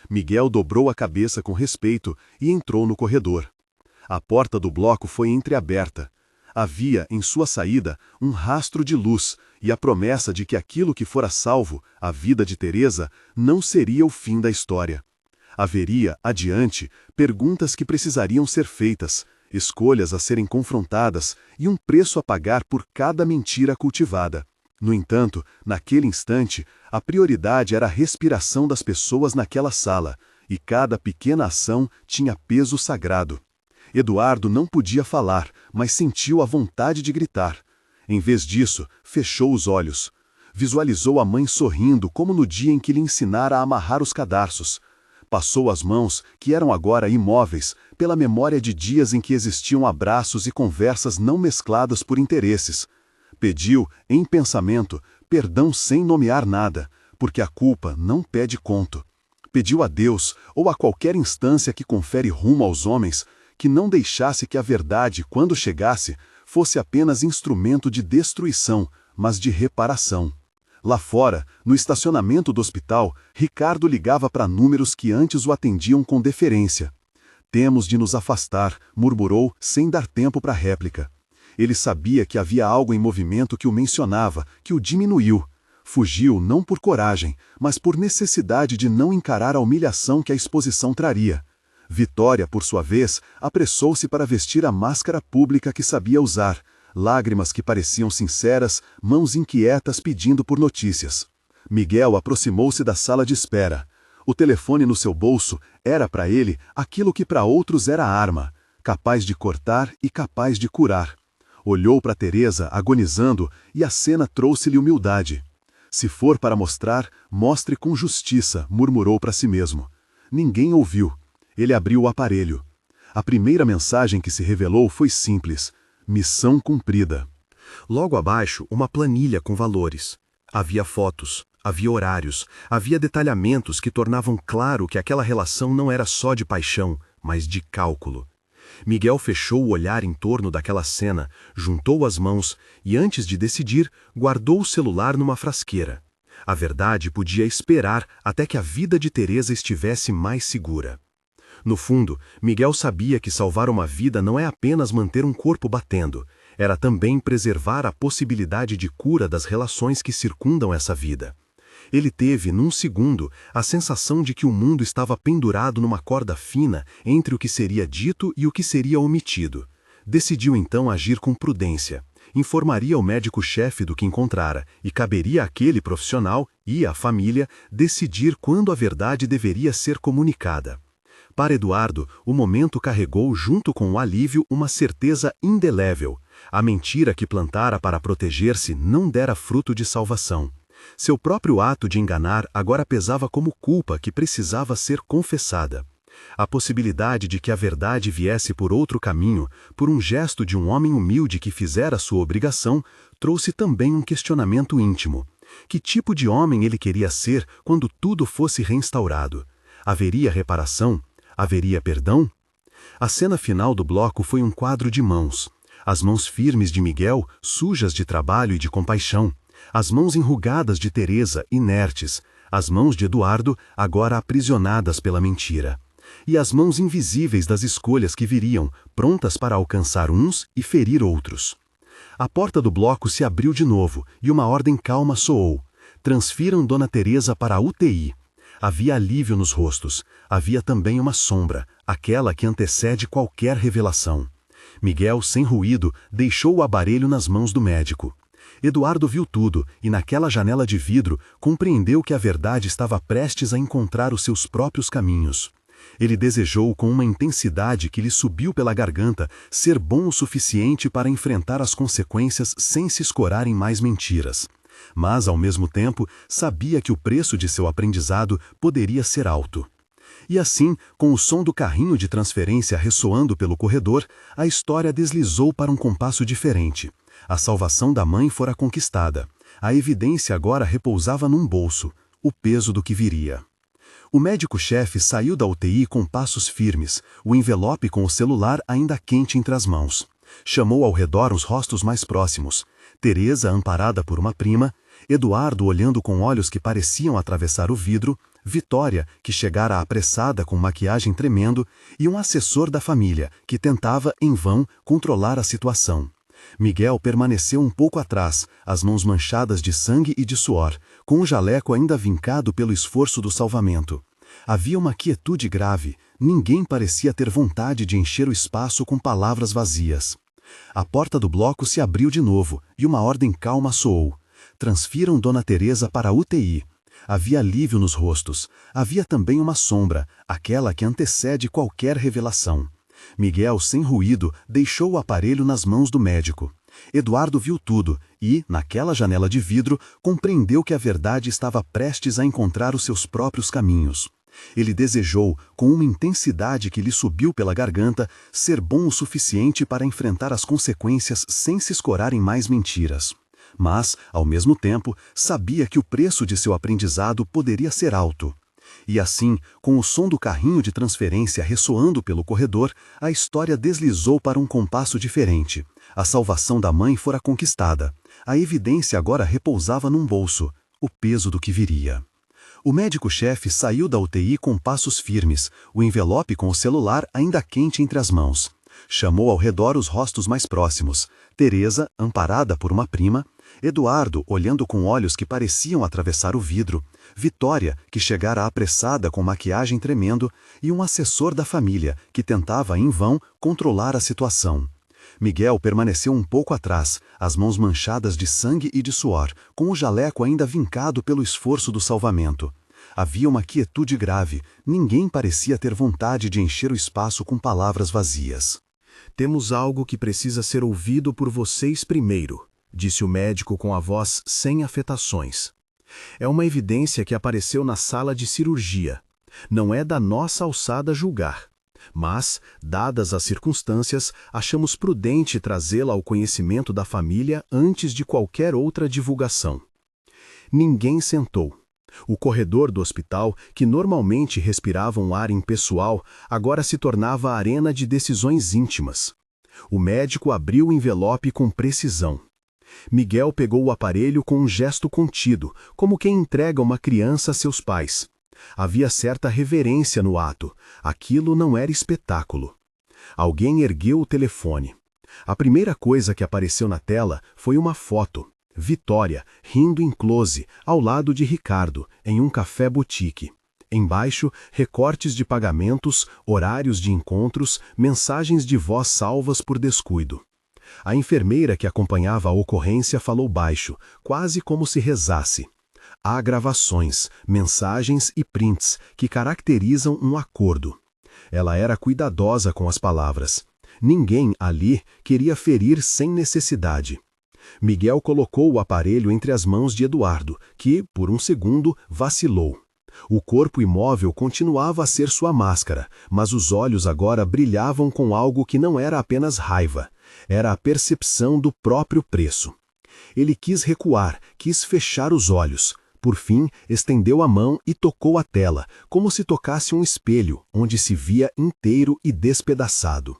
Miguel dobrou a cabeça com respeito e entrou no corredor. A porta do bloco foi entreaberta. Havia, em sua saída, um rastro de luz e a promessa de que aquilo que fora salvo, a vida de Teresa, não seria o fim da história. Haveria, adiante, perguntas que precisariam ser feitas, escolhas a serem confrontadas e um preço a pagar por cada mentira cultivada. No entanto, naquele instante, a prioridade era a respiração das pessoas naquela sala, e cada pequena ação tinha peso sagrado. Eduardo não podia falar, mas sentiu a vontade de gritar. Em vez disso, fechou os olhos. Visualizou a mãe sorrindo como no dia em que lhe ensinara a amarrar os cadarços. Passou as mãos, que eram agora imóveis, pela memória de dias em que existiam abraços e conversas não mescladas por interesses. Pediu, em pensamento, perdão sem nomear nada, porque a culpa não pede conto. Pediu a Deus, ou a qualquer instância que confere rumo aos homens, que não deixasse que a verdade, quando chegasse, fosse apenas instrumento de destruição, mas de reparação. Lá fora, no estacionamento do hospital, Ricardo ligava para números que antes o atendiam com deferência. "Temos de nos afastar", murmurou, sem dar tempo para réplica. Ele sabia que havia algo em movimento que o mencionava, que o diminuiu. Fugiu não por coragem, mas por necessidade de não encarar a humilhação que a exposição traria. Vitória, por sua vez, apressou-se para vestir a máscara pública que sabia usar, lágrimas que pareciam sinceras, mãos inquietas pedindo por notícias. Miguel aproximou-se da sala de espera. O telefone no seu bolso era para ele aquilo que para outros era arma. capaz de cortar e capaz de curar. Olhou para Teresa agonizando e a cena trouxe-lhe humildade. Se for para mostrar, mostre com justiça, murmurou para si mesmo. Ninguém ouviu. Ele abriu o aparelho. A primeira mensagem que se revelou foi simples: missão cumprida. Logo abaixo, uma planilha com valores. Havia fotos, havia horários, havia detalhamentos que tornavam claro que aquela relação não era só de paixão, mas de cálculo. Miguel fechou o olhar em torno daquela cena, juntou as mãos e, antes de decidir, guardou o celular numa frasqueira. A verdade podia esperar até que a vida de Teresa estivesse mais segura. No fundo, Miguel sabia que salvar uma vida não é apenas manter um corpo batendo, era também preservar a possibilidade de cura das relações que circundam essa vida. Ele teve, num segundo, a sensação de que o mundo estava pendurado numa corda fina entre o que seria dito e o que seria omitido. Decidiu então agir com prudência. Informaria o médico-chefe do que encontrara, e caberia àquele profissional e à família decidir quando a verdade deveria ser comunicada. Para Eduardo, o momento carregou junto com o alívio uma certeza indelével. A mentira que plantara para proteger-se não dera fruto de salvação. Seu próprio ato de enganar agora pesava como culpa que precisava ser confessada. A possibilidade de que a verdade viesse por outro caminho, por um gesto de um homem humilde que fizera sua obrigação, trouxe também um questionamento íntimo. Que tipo de homem ele queria ser quando tudo fosse reinstaurado? Haveria reparação? Haveria perdão? A cena final do bloco foi um quadro de mãos. As mãos firmes de Miguel, sujas de trabalho e de compaixão. As mãos enrugadas de Teresa, inertes. As mãos de Eduardo, agora aprisionadas pela mentira. E as mãos invisíveis das escolhas que viriam, prontas para alcançar uns e ferir outros. A porta do bloco se abriu de novo e uma ordem calma soou. Transfiram Dona Teresa para a UTI. Havia alívio nos rostos. Havia também uma sombra, aquela que antecede qualquer revelação. Miguel, sem ruído, deixou o aparelho nas mãos do médico. Eduardo viu tudo e, naquela janela de vidro, compreendeu que a verdade estava prestes a encontrar os seus próprios caminhos. Ele desejou com uma intensidade que lhe subiu pela garganta ser bom o suficiente para enfrentar as consequências sem se escorar em mais mentiras. Mas, ao mesmo tempo, sabia que o preço de seu aprendizado poderia ser alto. E assim, com o som do carrinho de transferência ressoando pelo corredor, a história deslizou para um compasso diferente. A salvação da mãe fora conquistada. A evidência agora repousava num bolso, o peso do que viria. O médico-chefe saiu da UTI com passos firmes, o envelope com o celular ainda quente entre as mãos. Chamou ao redor os rostos mais próximos. Teresa amparada por uma prima, Eduardo olhando com olhos que pareciam atravessar o vidro, Vitória, que chegara apressada com maquiagem tremendo, e um assessor da família, que tentava, em vão, controlar a situação. Miguel permaneceu um pouco atrás, as mãos manchadas de sangue e de suor, com o jaleco ainda vincado pelo esforço do salvamento. Havia uma quietude grave, ninguém parecia ter vontade de encher o espaço com palavras vazias. A porta do bloco se abriu de novo, e uma ordem calma soou. Transfiram Dona Teresa para a UTI. Havia alívio nos rostos. Havia também uma sombra, aquela que antecede qualquer revelação. Miguel, sem ruído, deixou o aparelho nas mãos do médico. Eduardo viu tudo e, naquela janela de vidro, compreendeu que a verdade estava prestes a encontrar os seus próprios caminhos. Ele desejou, com uma intensidade que lhe subiu pela garganta, ser bom o suficiente para enfrentar as consequências sem se escorar em mais mentiras. Mas, ao mesmo tempo, sabia que o preço de seu aprendizado poderia ser alto. E assim, com o som do carrinho de transferência ressoando pelo corredor, a história deslizou para um compasso diferente. A salvação da mãe fora conquistada. A evidência agora repousava num bolso, o peso do que viria. O médico-chefe saiu da UTI com passos firmes, o envelope com o celular ainda quente entre as mãos. Chamou ao redor os rostos mais próximos. Teresa, amparada por uma prima, Eduardo, olhando com olhos que pareciam atravessar o vidro, Vitória, que chegara apressada com maquiagem tremendo, e um assessor da família, que tentava, em vão, controlar a situação. Miguel permaneceu um pouco atrás, as mãos manchadas de sangue e de suor, com o jaleco ainda vincado pelo esforço do salvamento. Havia uma quietude grave, ninguém parecia ter vontade de encher o espaço com palavras vazias. Temos algo que precisa ser ouvido por vocês primeiro, disse o médico com a voz sem afetações. É uma evidência que apareceu na sala de cirurgia. Não é da nossa alçada julgar. Mas, dadas as circunstâncias, achamos prudente trazê-la ao conhecimento da família antes de qualquer outra divulgação. Ninguém sentou. O corredor do hospital, que normalmente respirava um ar impessoal, agora se tornava a arena de decisões íntimas. O médico abriu o envelope com precisão. Miguel pegou o aparelho com um gesto contido, como quem entrega uma criança a seus pais. Havia certa reverência no ato. Aquilo não era espetáculo. Alguém ergueu o telefone. A primeira coisa que apareceu na tela foi uma foto. Vitória, rindo em close, ao lado de Ricardo, em um café boutique. Embaixo, recortes de pagamentos, horários de encontros, mensagens de voz salvas por descuido. A enfermeira que acompanhava a ocorrência falou baixo, quase como se rezasse. Há gravações, mensagens e prints que caracterizam um acordo. Ela era cuidadosa com as palavras. Ninguém ali queria ferir sem necessidade. Miguel colocou o aparelho entre as mãos de Eduardo, que, por um segundo, vacilou. O corpo imóvel continuava a ser sua máscara, mas os olhos agora brilhavam com algo que não era apenas raiva. Era a percepção do próprio preço. Ele quis recuar, quis fechar os olhos. Por fim, estendeu a mão e tocou a tela, como se tocasse um espelho, onde se via inteiro e despedaçado.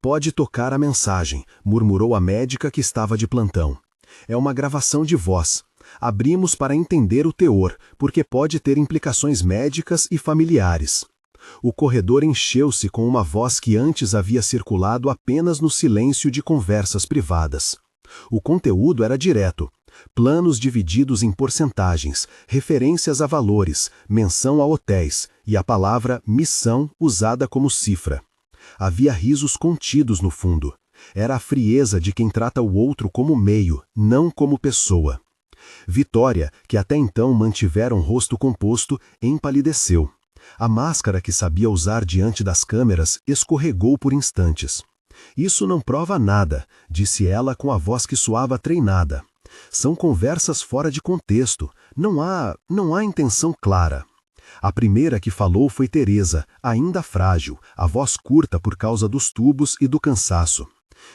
Pode tocar a mensagem, murmurou a médica que estava de plantão. É uma gravação de voz. Abrimos para entender o teor, porque pode ter implicações médicas e familiares. O corredor encheu-se com uma voz que antes havia circulado apenas no silêncio de conversas privadas. O conteúdo era direto. Planos divididos em porcentagens, referências a valores, menção a hotéis e a palavra missão usada como cifra. Havia risos contidos no fundo. Era a frieza de quem trata o outro como meio, não como pessoa. Vitória, que até então mantivera um rosto composto, empalideceu. A máscara que sabia usar diante das câmeras escorregou por instantes. Isso não prova nada, disse ela com a voz que soava treinada. São conversas fora de contexto. Não há intenção clara. A primeira que falou foi Teresa, ainda frágil, a voz curta por causa dos tubos e do cansaço.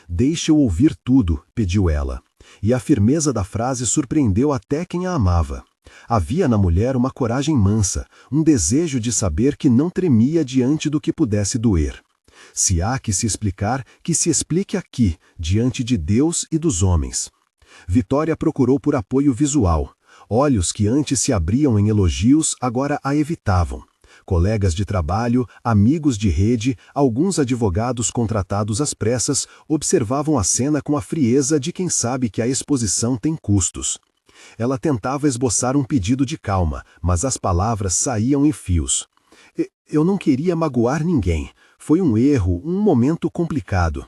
Deixe-eu ouvir tudo, pediu ela. E a firmeza da frase surpreendeu até quem a amava. Havia na mulher uma coragem mansa, um desejo de saber que não tremia diante do que pudesse doer. Se há que se explicar, que se explique aqui, diante de Deus e dos homens. Vitória procurou por apoio visual. Olhos que antes se abriam em elogios, agora a evitavam. Colegas de trabalho, amigos de rede, alguns advogados contratados às pressas, observavam a cena com a frieza de quem sabe que a exposição tem custos. Ela tentava esboçar um pedido de calma, mas as palavras saíam em fios. Eu não queria magoar ninguém. Foi um erro, um momento complicado.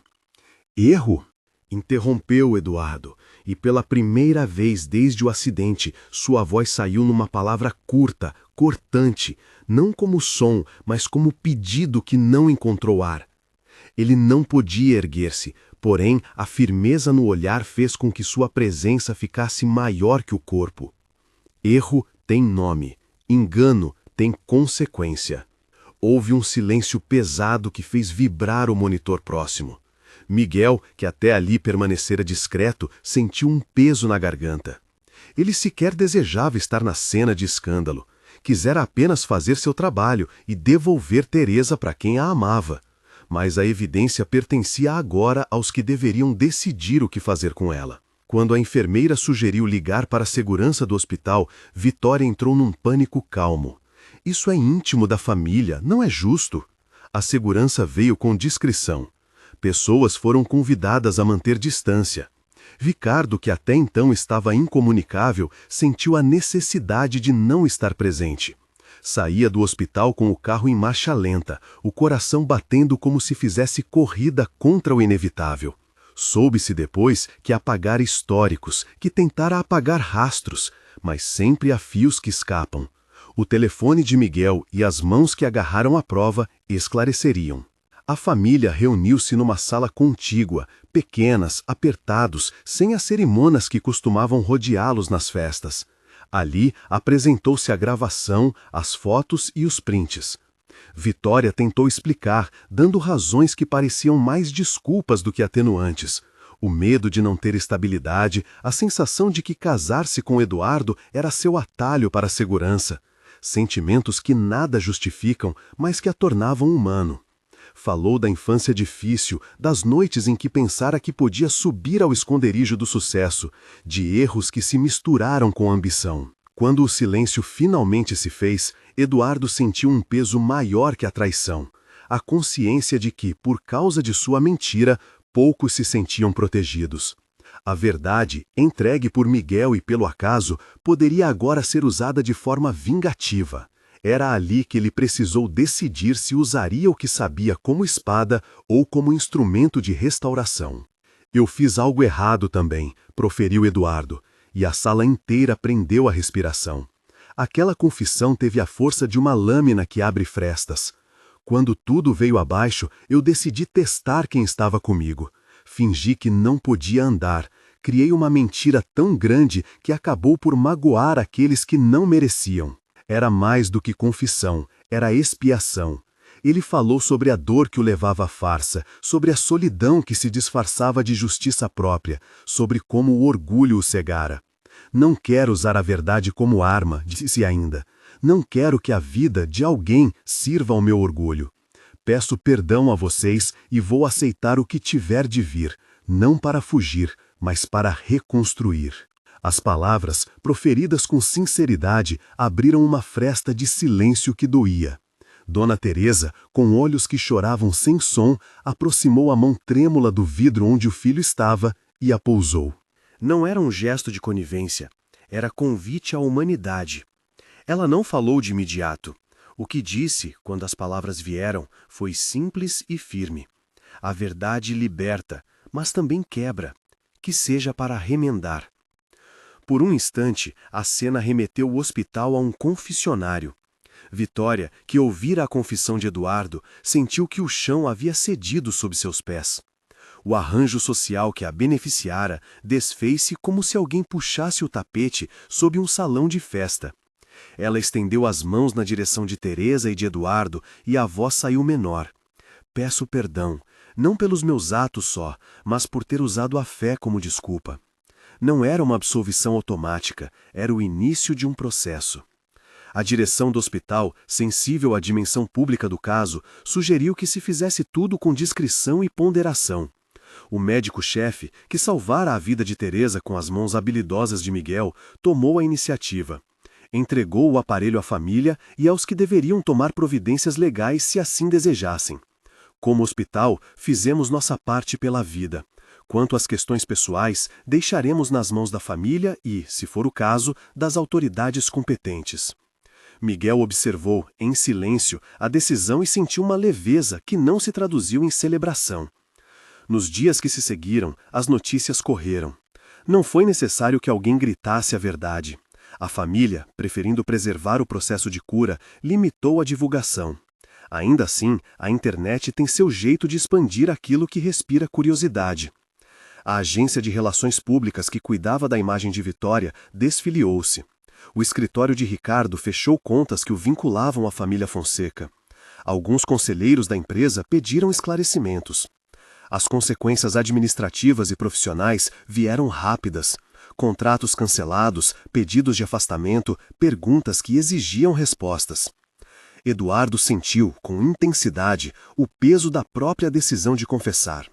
Erro? Interrompeu Eduardo, e pela primeira vez desde o acidente, sua voz saiu numa palavra curta, cortante, não como som, mas como pedido que não encontrou ar. Ele não podia erguer-se, porém a firmeza no olhar fez com que sua presença ficasse maior que o corpo. Erro tem nome, engano tem consequência. Houve um silêncio pesado que fez vibrar o monitor próximo. Miguel, que até ali permanecera discreto, sentiu um peso na garganta. Ele sequer desejava estar na cena de escândalo. Quisera apenas fazer seu trabalho e devolver Teresa para quem a amava. Mas a evidência pertencia agora aos que deveriam decidir o que fazer com ela. Quando a enfermeira sugeriu ligar para a segurança do hospital, Vitória entrou num pânico calmo. Isso é íntimo da família, não é justo. A segurança veio com discrição. Pessoas foram convidadas a manter distância. Ricardo, que até então estava incomunicável, sentiu a necessidade de não estar presente. Saía do hospital com o carro em marcha lenta, o coração batendo como se fizesse corrida contra o inevitável. Soube-se depois que apagara históricos, que tentara apagar rastros, mas sempre há fios que escapam. O telefone de Miguel e as mãos que agarraram a prova esclareceriam. A família reuniu-se numa sala contígua, pequenas, apertados, sem as cerimônias que costumavam rodeá-los nas festas. Ali apresentou-se a gravação, as fotos e os prints. Vitória tentou explicar, dando razões que pareciam mais desculpas do que atenuantes. O medo de não ter estabilidade, a sensação de que casar-se com Eduardo era seu atalho para a segurança. Sentimentos que nada justificam, mas que a tornavam humano. Falou da infância difícil, das noites em que pensara que podia subir ao esconderijo do sucesso, de erros que se misturaram com a ambição. Quando o silêncio finalmente se fez, Eduardo sentiu um peso maior que a traição. A consciência de que, por causa de sua mentira, poucos se sentiam protegidos. A verdade, entregue por Miguel e pelo acaso, poderia agora ser usada de forma vingativa. Era ali que ele precisou decidir se usaria o que sabia como espada ou como instrumento de restauração. Eu fiz algo errado também, proferiu Eduardo, e a sala inteira prendeu a respiração. Aquela confissão teve a força de uma lâmina que abre frestas. Quando tudo veio abaixo, eu decidi testar quem estava comigo. Fingi que não podia andar. Criei uma mentira tão grande que acabou por magoar aqueles que não mereciam. Era mais do que confissão, era expiação. Ele falou sobre a dor que o levava à farsa, sobre a solidão que se disfarçava de justiça própria, sobre como o orgulho o cegara. Não quero usar a verdade como arma, disse ainda. Não quero que a vida de alguém sirva ao meu orgulho. Peço perdão a vocês e vou aceitar o que tiver de vir, não para fugir, mas para reconstruir. As palavras, proferidas com sinceridade, abriram uma fresta de silêncio que doía. Dona Teresa, com olhos que choravam sem som, aproximou a mão trêmula do vidro onde o filho estava e a pousou. Não era um gesto de conivência, era convite à humanidade. Ela não falou de imediato. O que disse, quando as palavras vieram, foi simples e firme. A verdade liberta, mas também quebra, que seja para remendar. Por um instante, a cena remeteu o hospital a um confessionário. Vitória, que ouvira a confissão de Eduardo, sentiu que o chão havia cedido sob seus pés. O arranjo social que a beneficiara desfez-se como se alguém puxasse o tapete sob um salão de festa. Ela estendeu as mãos na direção de Teresa e de Eduardo e a voz saiu menor. Peço perdão, não pelos meus atos só, mas por ter usado a fé como desculpa. Não era uma absolvição automática, era o início de um processo. A direção do hospital, sensível à dimensão pública do caso, sugeriu que se fizesse tudo com discrição e ponderação. O médico-chefe, que salvara a vida de Teresa com as mãos habilidosas de Miguel, tomou a iniciativa. Entregou o aparelho à família e aos que deveriam tomar providências legais se assim desejassem. Como hospital, fizemos nossa parte pela vida. Quanto às questões pessoais, deixaremos nas mãos da família e, se for o caso, das autoridades competentes. Miguel observou, em silêncio, a decisão e sentiu uma leveza que não se traduziu em celebração. Nos dias que se seguiram, as notícias correram. Não foi necessário que alguém gritasse a verdade. A família, preferindo preservar o processo de cura, limitou a divulgação. Ainda assim, a internet tem seu jeito de expandir aquilo que respira curiosidade. A agência de relações públicas que cuidava da imagem de Vitória desfiliou-se. O escritório de Ricardo fechou contas que o vinculavam à família Fonseca. Alguns conselheiros da empresa pediram esclarecimentos. As consequências administrativas e profissionais vieram rápidas. Contratos cancelados, pedidos de afastamento, perguntas que exigiam respostas. Eduardo sentiu, com intensidade, o peso da própria decisão de confessar.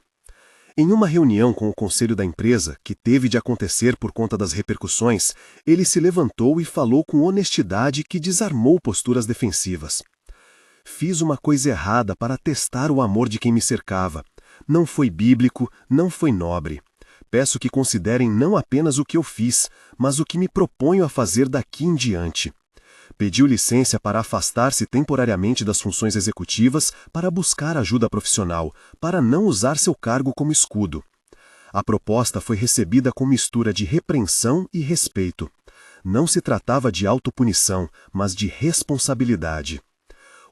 Em uma reunião com o conselho da empresa, que teve de acontecer por conta das repercussões, ele se levantou e falou com honestidade que desarmou posturas defensivas. Fiz uma coisa errada para testar o amor de quem me cercava. Não foi bíblico, não foi nobre. Peço que considerem não apenas o que eu fiz, mas o que me proponho a fazer daqui em diante. Pediu licença para afastar-se temporariamente das funções executivas para buscar ajuda profissional, para não usar seu cargo como escudo. A proposta foi recebida com mistura de repreensão e respeito. Não se tratava de autopunição, mas de responsabilidade.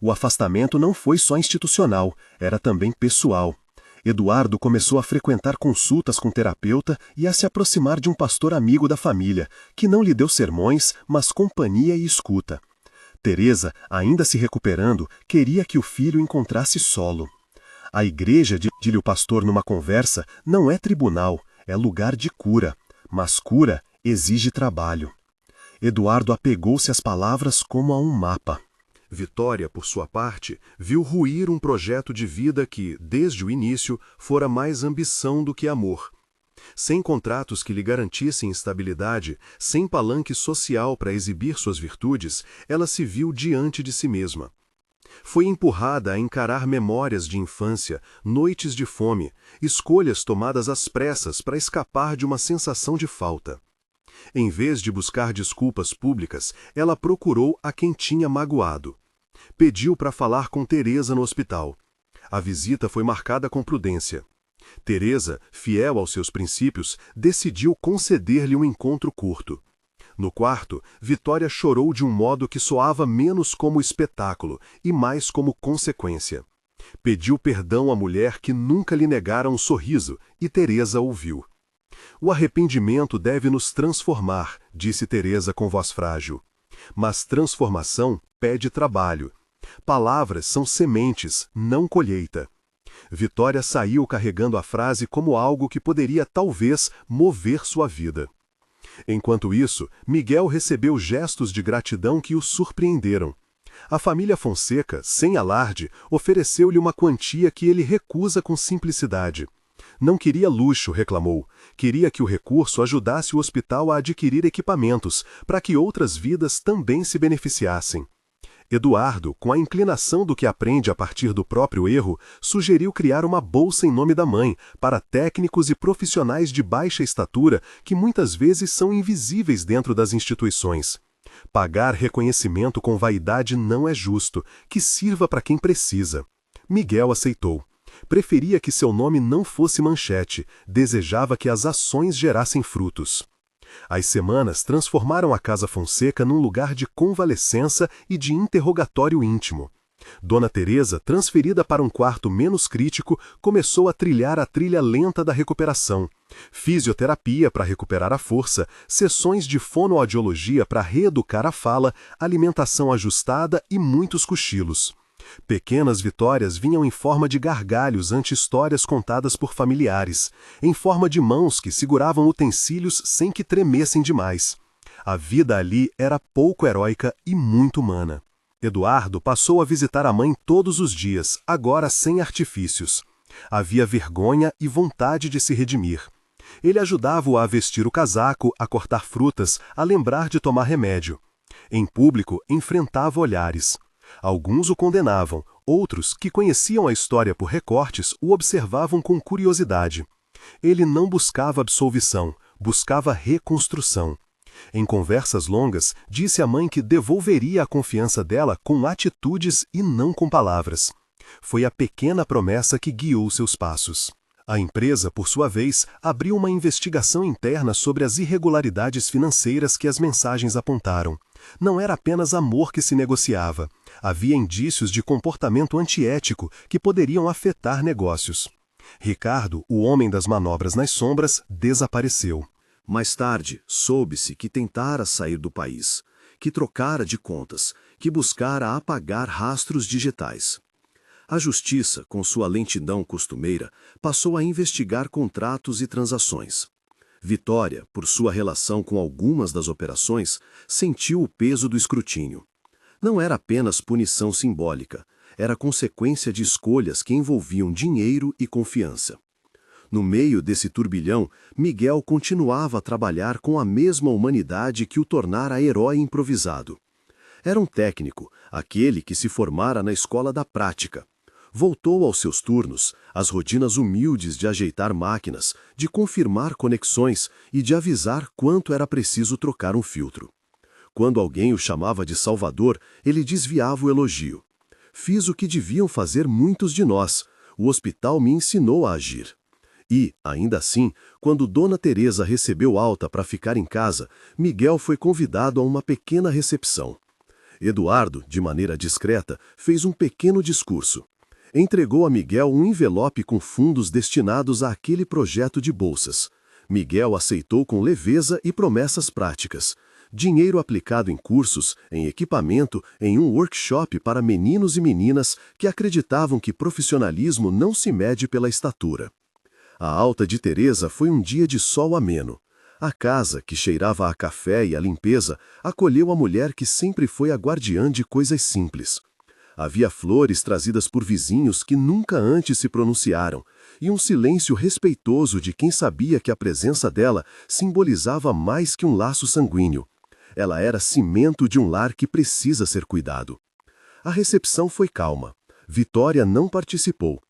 O afastamento não foi só institucional, era também pessoal. Eduardo começou a frequentar consultas com terapeuta e a se aproximar de um pastor amigo da família, que não lhe deu sermões, mas companhia e escuta. Teresa, ainda se recuperando, queria que o filho encontrasse solo. A igreja, disse-lhe o pastor numa conversa, não é tribunal, é lugar de cura, mas cura exige trabalho. Eduardo apegou-se às palavras como a um mapa. Vitória, por sua parte, viu ruir um projeto de vida que, desde o início, fora mais ambição do que amor. Sem contratos que lhe garantissem estabilidade, sem palanque social para exibir suas virtudes, ela se viu diante de si mesma. Foi empurrada a encarar memórias de infância, noites de fome, escolhas tomadas às pressas para escapar de uma sensação de falta. Em vez de buscar desculpas públicas, ela procurou a quem tinha magoado. Pediu para falar com Teresa no hospital. A visita foi marcada com prudência. Teresa, fiel aos seus princípios, decidiu conceder-lhe um encontro curto. No quarto, Vitória chorou de um modo que soava menos como espetáculo e mais como consequência. Pediu perdão à mulher que nunca lhe negara um sorriso, e Teresa ouviu. O arrependimento deve nos transformar, disse Teresa com voz frágil. Mas transformação pede trabalho. Palavras são sementes, não colheita. Vitória saiu carregando a frase como algo que poderia talvez mover sua vida. Enquanto isso, Miguel recebeu gestos de gratidão que o surpreenderam. A família Fonseca, sem alarde, ofereceu-lhe uma quantia que ele recusa com simplicidade. Não queria luxo, reclamou. Queria que o recurso ajudasse o hospital a adquirir equipamentos, para que outras vidas também se beneficiassem. Eduardo, com a inclinação do que aprende a partir do próprio erro, sugeriu criar uma bolsa em nome da mãe, para técnicos e profissionais de baixa estatura que muitas vezes são invisíveis dentro das instituições. Pagar reconhecimento com vaidade não é justo, que sirva para quem precisa. Miguel aceitou. Preferia que seu nome não fosse manchete, desejava que as ações gerassem frutos. As semanas transformaram a Casa Fonseca num lugar de convalescença e de interrogatório íntimo. Dona Teresa, transferida para um quarto menos crítico, começou a trilhar a trilha lenta da recuperação. Fisioterapia para recuperar a força, sessões de fonoaudiologia para reeducar a fala, alimentação ajustada e muitos cochilos. Pequenas vitórias vinham em forma de gargalhos ante histórias contadas por familiares, em forma de mãos que seguravam utensílios sem que tremessem demais. A vida ali era pouco heróica e muito humana. Eduardo passou a visitar a mãe todos os dias, agora sem artifícios. Havia vergonha e vontade de se redimir. Ele ajudava-o a vestir o casaco, a cortar frutas, a lembrar de tomar remédio. Em público, enfrentava olhares. Alguns o condenavam, outros, que conheciam a história por recortes, o observavam com curiosidade. Ele não buscava absolvição, buscava reconstrução. Em conversas longas, disse à mãe que devolveria a confiança dela com atitudes e não com palavras. Foi a pequena promessa que guiou seus passos. A empresa, por sua vez, abriu uma investigação interna sobre as irregularidades financeiras que as mensagens apontaram. Não era apenas amor que se negociava. Havia indícios de comportamento antiético que poderiam afetar negócios. Ricardo, o homem das manobras nas sombras, desapareceu. Mais tarde, soube-se que tentara sair do país, que trocara de contas, que buscara apagar rastros digitais. A justiça, com sua lentidão costumeira, passou a investigar contratos e transações. Vitória, por sua relação com algumas das operações, sentiu o peso do escrutínio. Não era apenas punição simbólica, era consequência de escolhas que envolviam dinheiro e confiança. No meio desse turbilhão, Miguel continuava a trabalhar com a mesma humanidade que o tornara herói improvisado. Era um técnico, aquele que se formara na escola da prática. Voltou aos seus turnos, às rotinas humildes de ajeitar máquinas, de confirmar conexões e de avisar quanto era preciso trocar um filtro. Quando alguém o chamava de Salvador, ele desviava o elogio. Fiz o que deviam fazer muitos de nós. O hospital me ensinou a agir. E, ainda assim, quando Dona Teresa recebeu alta para ficar em casa, Miguel foi convidado a uma pequena recepção. Eduardo, de maneira discreta, fez um pequeno discurso. Entregou a Miguel um envelope com fundos destinados àquele projeto de bolsas. Miguel aceitou com leveza e promessas práticas. Dinheiro aplicado em cursos, em equipamento, em um workshop para meninos e meninas que acreditavam que profissionalismo não se mede pela estatura. A alta de Teresa foi um dia de sol ameno. A casa, que cheirava a café e a limpeza, acolheu a mulher que sempre foi a guardiã de coisas simples. Havia flores trazidas por vizinhos que nunca antes se pronunciaram, e um silêncio respeitoso de quem sabia que a presença dela simbolizava mais que um laço sanguíneo. Ela era cimento de um lar que precisa ser cuidado. A recepção foi calma. Vitória não participou.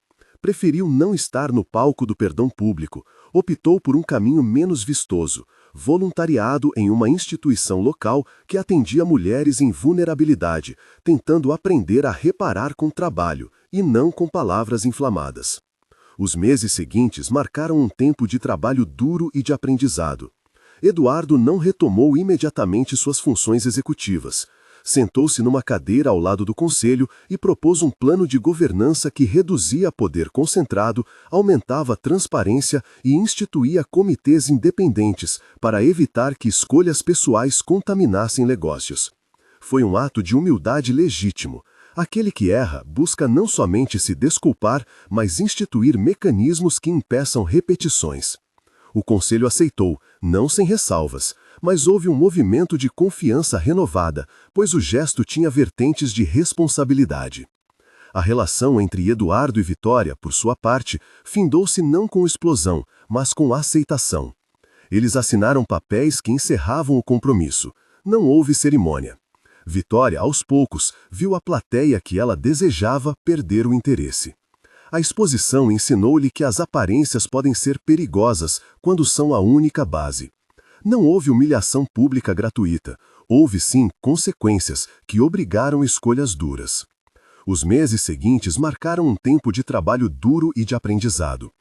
Preferiu não estar no palco do perdão público, optou por um caminho menos vistoso, voluntariado em uma instituição local que atendia mulheres em vulnerabilidade, tentando aprender a reparar com trabalho e não com palavras inflamadas. Os meses seguintes marcaram um tempo de trabalho duro e de aprendizado. Eduardo não retomou imediatamente suas funções executivas. Sentou-se numa cadeira ao lado do conselho e propôs um plano de governança que reduzia poder concentrado, aumentava a transparência e instituía comitês independentes para evitar que escolhas pessoais contaminassem negócios. Foi um ato de humildade legítimo. Aquele que erra busca não somente se desculpar, mas instituir mecanismos que impeçam repetições. O conselho aceitou, não sem ressalvas, mas houve um movimento de confiança renovada, pois o gesto tinha vertentes de responsabilidade. A relação entre Eduardo e Vitória, por sua parte, findou-se não com explosão, mas com aceitação. Eles assinaram papéis que encerravam o compromisso. Não houve cerimônia. Vitória, aos poucos, viu a plateia que ela desejava perder o interesse. A exposição ensinou-lhe que as aparências podem ser perigosas quando são a única base. Não houve humilhação pública gratuita, houve sim consequências que obrigaram escolhas duras. Os meses seguintes marcaram um tempo de trabalho duro e de aprendizado.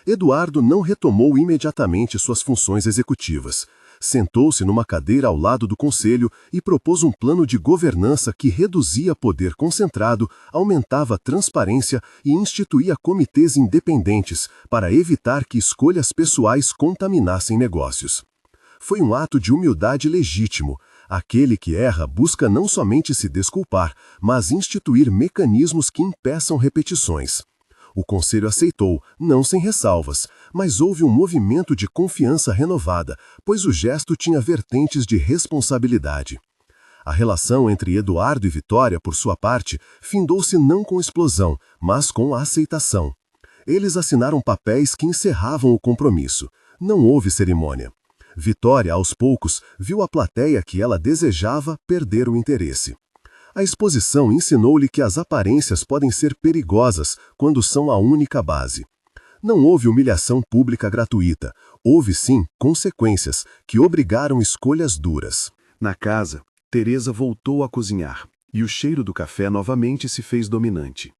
Eduardo não retomou imediatamente suas funções executivas. Sentou-se numa cadeira ao lado do conselho e propôs um plano de governança que reduzia poder concentrado, aumentava a transparência e instituía comitês independentes para evitar que escolhas pessoais contaminassem negócios. Foi um ato de humildade legítimo. Aquele que erra busca não somente se desculpar, mas instituir mecanismos que impeçam repetições. O conselho aceitou, não sem ressalvas, mas houve um movimento de confiança renovada, pois o gesto tinha vertentes de responsabilidade. A relação entre Eduardo e Vitória, por sua parte, findou-se não com explosão, mas com aceitação. Eles assinaram papéis que encerravam o compromisso. Não houve cerimônia. Vitória, aos poucos, viu a plateia que ela desejava perder o interesse. A exposição ensinou-lhe que as aparências podem ser perigosas quando são a única base. Não houve humilhação pública gratuita, houve sim consequências que obrigaram escolhas duras. Na casa, Teresa voltou a cozinhar, e o cheiro do café novamente se fez dominante.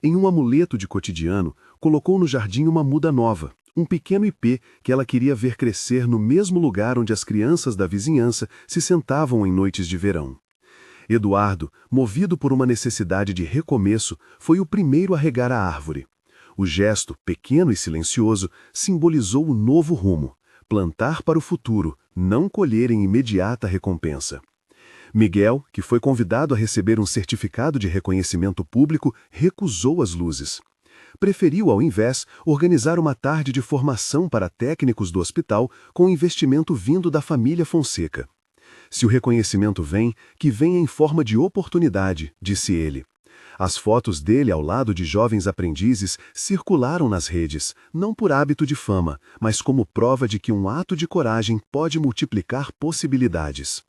Em um amuleto de cotidiano, colocou no jardim uma muda nova, um pequeno ipê que ela queria ver crescer no mesmo lugar onde as crianças da vizinhança se sentavam em noites de verão. Eduardo, movido por uma necessidade de recomeço, foi o primeiro a regar a árvore. O gesto, pequeno e silencioso, simbolizou o novo rumo: plantar para o futuro, não colher em imediata recompensa. Miguel, que foi convidado a receber um certificado de reconhecimento público, recusou as luzes. Preferiu, ao invés, organizar uma tarde de formação para técnicos do hospital com investimento vindo da família Fonseca. Se o reconhecimento vem, que venha em forma de oportunidade, disse ele. As fotos dele ao lado de jovens aprendizes circularam nas redes, não por hábito de fama, mas como prova de que um ato de coragem pode multiplicar possibilidades.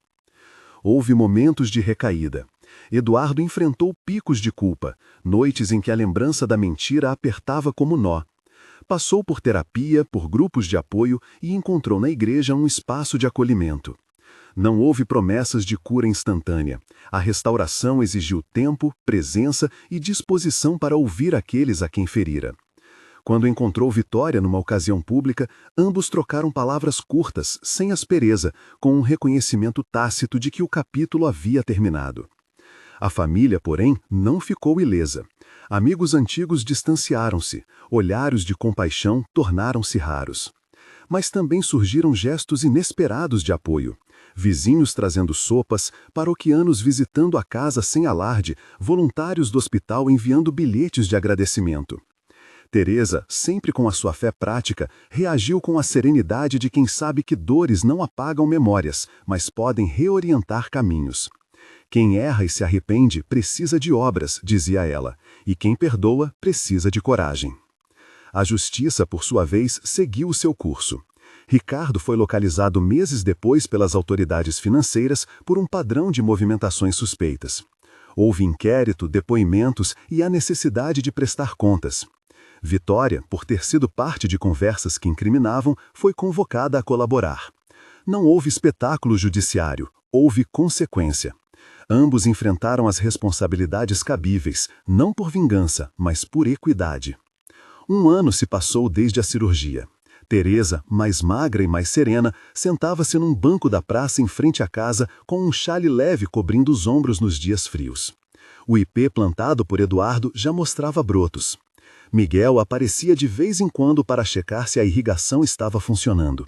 Houve momentos de recaída. Eduardo enfrentou picos de culpa, noites em que a lembrança da mentira apertava como nó. Passou por terapia, por grupos de apoio e encontrou na igreja um espaço de acolhimento. Não houve promessas de cura instantânea. A restauração exigiu tempo, presença e disposição para ouvir aqueles a quem ferira. Quando encontrou Vitória numa ocasião pública, ambos trocaram palavras curtas, sem aspereza, com um reconhecimento tácito de que o capítulo havia terminado. A família, porém, não ficou ilesa. Amigos antigos distanciaram-se, olhares de compaixão tornaram-se raros. Mas também surgiram gestos inesperados de apoio. Vizinhos trazendo sopas, paroquianos visitando a casa sem alarde, voluntários do hospital enviando bilhetes de agradecimento. Teresa, sempre com a sua fé prática, reagiu com a serenidade de quem sabe que dores não apagam memórias, mas podem reorientar caminhos. Quem erra e se arrepende precisa de obras, dizia ela, e quem perdoa precisa de coragem. A justiça, por sua vez, seguiu o seu curso. Ricardo foi localizado meses depois pelas autoridades financeiras por um padrão de movimentações suspeitas. Houve inquérito, depoimentos e a necessidade de prestar contas. Vitória, por ter sido parte de conversas que incriminavam, foi convocada a colaborar. Não houve espetáculo judiciário, houve consequência. Ambos enfrentaram as responsabilidades cabíveis, não por vingança, mas por equidade. 1 ano se passou desde a cirurgia. Teresa, mais magra e mais serena, sentava-se num banco da praça em frente à casa com um xale leve cobrindo os ombros nos dias frios. O ipê plantado por Eduardo já mostrava brotos. Miguel aparecia de vez em quando para checar se a irrigação estava funcionando.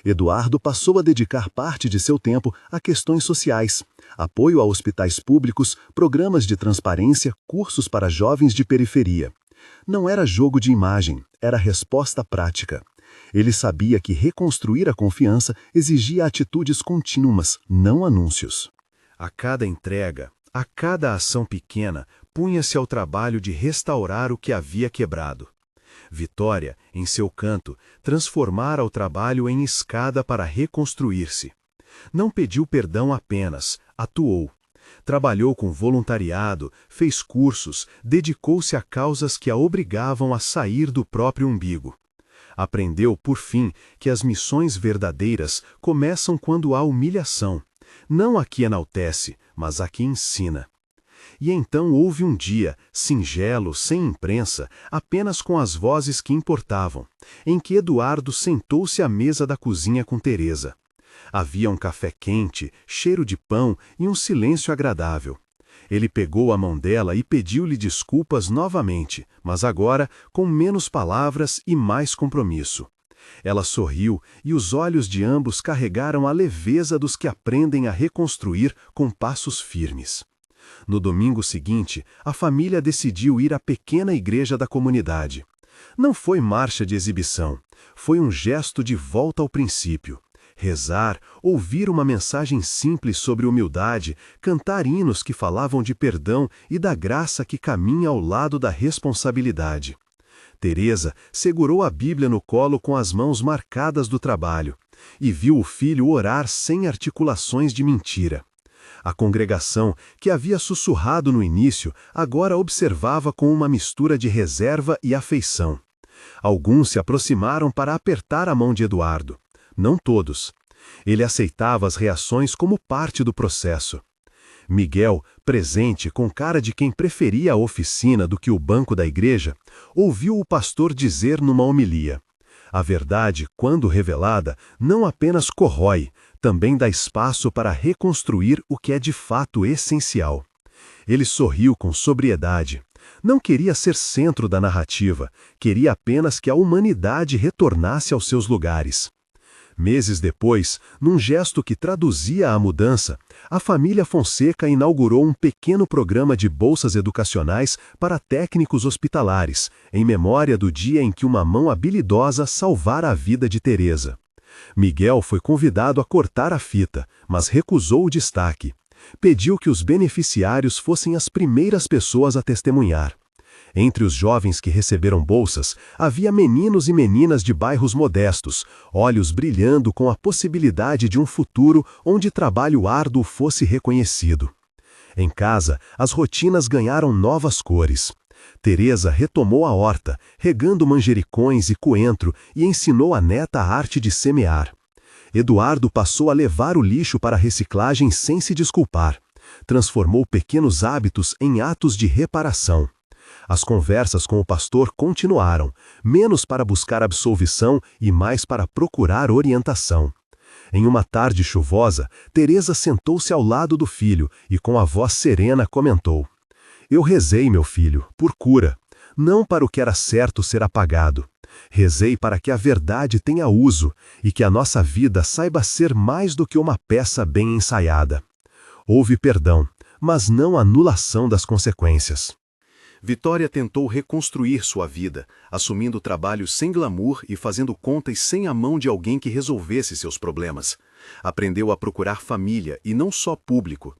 Eduardo passou a dedicar parte de seu tempo a questões sociais, apoio a hospitais públicos, programas de transparência, cursos para jovens de periferia. Não era jogo de imagem, era resposta prática. Ele sabia que reconstruir a confiança exigia atitudes contínuas, não anúncios. A cada entrega, a cada ação pequena, punha-se ao trabalho de restaurar o que havia quebrado. Vitória, em seu canto, transformara o trabalho em escada para reconstruir-se. Não pediu perdão apenas, atuou. Trabalhou com voluntariado, fez cursos, dedicou-se a causas que a obrigavam a sair do próprio umbigo. Aprendeu, por fim, que as missões verdadeiras começam quando há humilhação. Não a que enaltece, mas a que ensina. E então houve um dia, singelo, sem imprensa, apenas com as vozes que importavam, em que Eduardo sentou-se à mesa da cozinha com Teresa. Havia um café quente, cheiro de pão e um silêncio agradável. Ele pegou a mão dela e pediu-lhe desculpas novamente, mas agora com menos palavras e mais compromisso. Ela sorriu e os olhos de ambos carregaram a leveza dos que aprendem a reconstruir com passos firmes. No domingo seguinte, a família decidiu ir à pequena igreja da comunidade. Não foi marcha de exibição, foi um gesto de volta ao princípio. Rezar, ouvir uma mensagem simples sobre humildade, cantar hinos que falavam de perdão e da graça que caminha ao lado da responsabilidade. Teresa segurou a Bíblia no colo com as mãos marcadas do trabalho e viu o filho orar sem articulações de mentira. A congregação, que havia sussurrado no início, agora observava com uma mistura de reserva e afeição. Alguns se aproximaram para apertar a mão de Eduardo. Não todos. Ele aceitava as reações como parte do processo. Miguel, presente com cara de quem preferia a oficina do que o banco da igreja, ouviu o pastor dizer numa homilia: a verdade, quando revelada, não apenas corrói, também dá espaço para reconstruir o que é de fato essencial. Ele sorriu com sobriedade. Não queria ser centro da narrativa, queria apenas que a humanidade retornasse aos seus lugares. Meses depois, num gesto que traduzia a mudança, a família Fonseca inaugurou um pequeno programa de bolsas educacionais para técnicos hospitalares, em memória do dia em que uma mão habilidosa salvara a vida de Teresa. Miguel foi convidado a cortar a fita, mas recusou o destaque. Pediu que os beneficiários fossem as primeiras pessoas a testemunhar. Entre os jovens que receberam bolsas, havia meninos e meninas de bairros modestos, olhos brilhando com a possibilidade de um futuro onde trabalho árduo fosse reconhecido. Em casa, as rotinas ganharam novas cores. Teresa retomou a horta, regando manjericões e coentro, e ensinou a neta a arte de semear. Eduardo passou a levar o lixo para a reciclagem sem se desculpar. Transformou pequenos hábitos em atos de reparação. As conversas com o pastor continuaram, menos para buscar absolvição e mais para procurar orientação. Em uma tarde chuvosa, Teresa sentou-se ao lado do filho e com a voz serena comentou: Eu rezei, meu filho, por cura, não para o que era certo ser apagado. Rezei para que a verdade tenha uso e que a nossa vida saiba ser mais do que uma peça bem ensaiada. Houve perdão, mas não anulação das consequências. Vitória tentou reconstruir sua vida, assumindo trabalhos sem glamour e fazendo contas sem a mão de alguém que resolvesse seus problemas. Aprendeu a procurar família e não só público.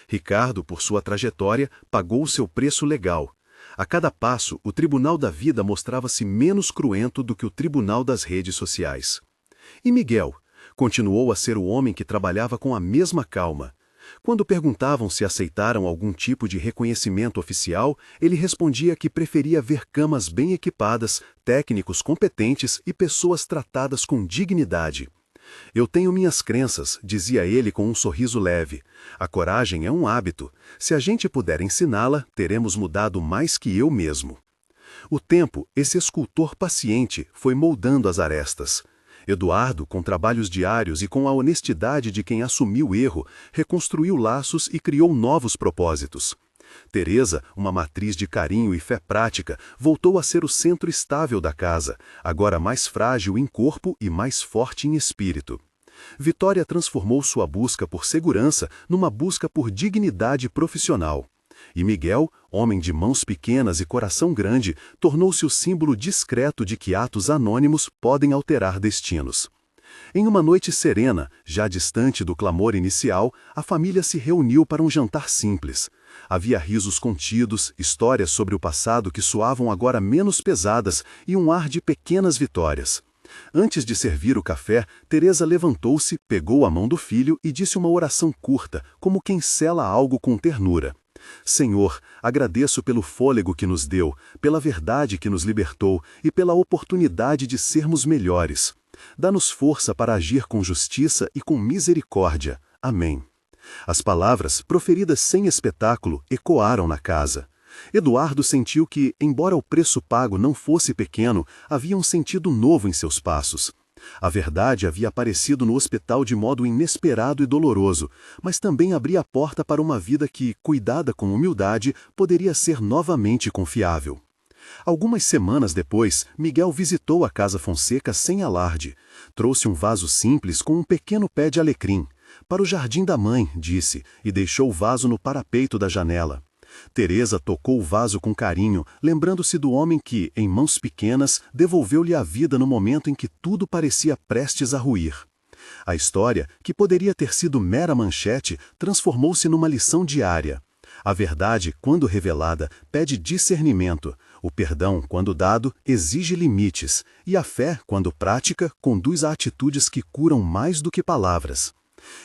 Ricardo, por sua trajetória, pagou o seu preço legal. A cada passo, o tribunal da vida mostrava-se menos cruento do que o tribunal das redes sociais. E Miguel continuou a ser o homem que trabalhava com a mesma calma. Quando perguntavam se aceitaram algum tipo de reconhecimento oficial, ele respondia que preferia ver camas bem equipadas, técnicos competentes e pessoas tratadas com dignidade. Eu tenho minhas crenças, dizia ele com um sorriso leve. A coragem é um hábito. Se a gente puder ensiná-la, teremos mudado mais que eu mesmo. O tempo, esse escultor paciente, foi moldando as arestas. Eduardo, com trabalhos diários e com a honestidade de quem assumiu o erro, reconstruiu laços e criou novos propósitos. Teresa, uma matriz de carinho e fé prática, voltou a ser o centro estável da casa, agora mais frágil em corpo e mais forte em espírito. Vitória transformou sua busca por segurança numa busca por dignidade profissional. E Miguel, homem de mãos pequenas e coração grande, tornou-se o símbolo discreto de que atos anônimos podem alterar destinos. Em uma noite serena, já distante do clamor inicial, a família se reuniu para um jantar simples. Havia risos contidos, histórias sobre o passado que soavam agora menos pesadas e um ar de pequenas vitórias. Antes de servir o café, Teresa levantou-se, pegou a mão do filho e disse uma oração curta, como quem sela algo com ternura. Senhor, agradeço pelo fôlego que nos deu, pela verdade que nos libertou e pela oportunidade de sermos melhores. Dá-nos força para agir com justiça e com misericórdia. Amém. As palavras, proferidas sem espetáculo, ecoaram na casa. Eduardo sentiu que, embora o preço pago não fosse pequeno, havia um sentido novo em seus passos. A verdade havia aparecido no hospital de modo inesperado e doloroso, mas também abria a porta para uma vida que, cuidada com humildade, poderia ser novamente confiável. Algumas semanas depois, Miguel visitou a Casa Fonseca sem alarde. Trouxe um vaso simples com um pequeno pé de alecrim. Para o jardim da mãe, disse, e deixou o vaso no parapeito da janela. Teresa tocou o vaso com carinho, lembrando-se do homem que, em mãos pequenas, devolveu-lhe a vida no momento em que tudo parecia prestes a ruir. A história, que poderia ter sido mera manchete, transformou-se numa lição diária. A verdade, quando revelada, pede discernimento. O perdão, quando dado, exige limites. E a fé, quando prática, conduz a atitudes que curam mais do que palavras.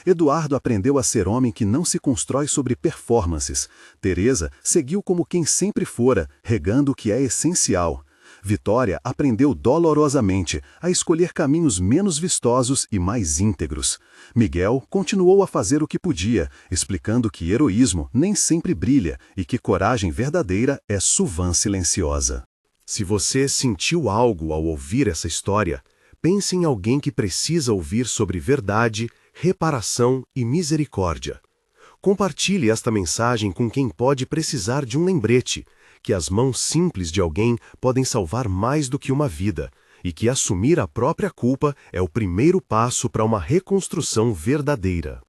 Eduardo aprendeu a ser homem que não se constrói sobre performances. Teresa seguiu como quem sempre fora, regando o que é essencial. Vitória aprendeu dolorosamente a escolher caminhos menos vistosos e mais íntegros. Miguel continuou a fazer o que podia, explicando que heroísmo nem sempre brilha e que coragem verdadeira é suvã silenciosa. Se você sentiu algo ao ouvir essa história, pense em alguém que precisa ouvir sobre verdade, reparação e misericórdia. Compartilhe esta mensagem com quem pode precisar de um lembrete, que as mãos simples de alguém podem salvar mais do que uma vida, e que assumir a própria culpa é o primeiro passo para uma reconstrução verdadeira.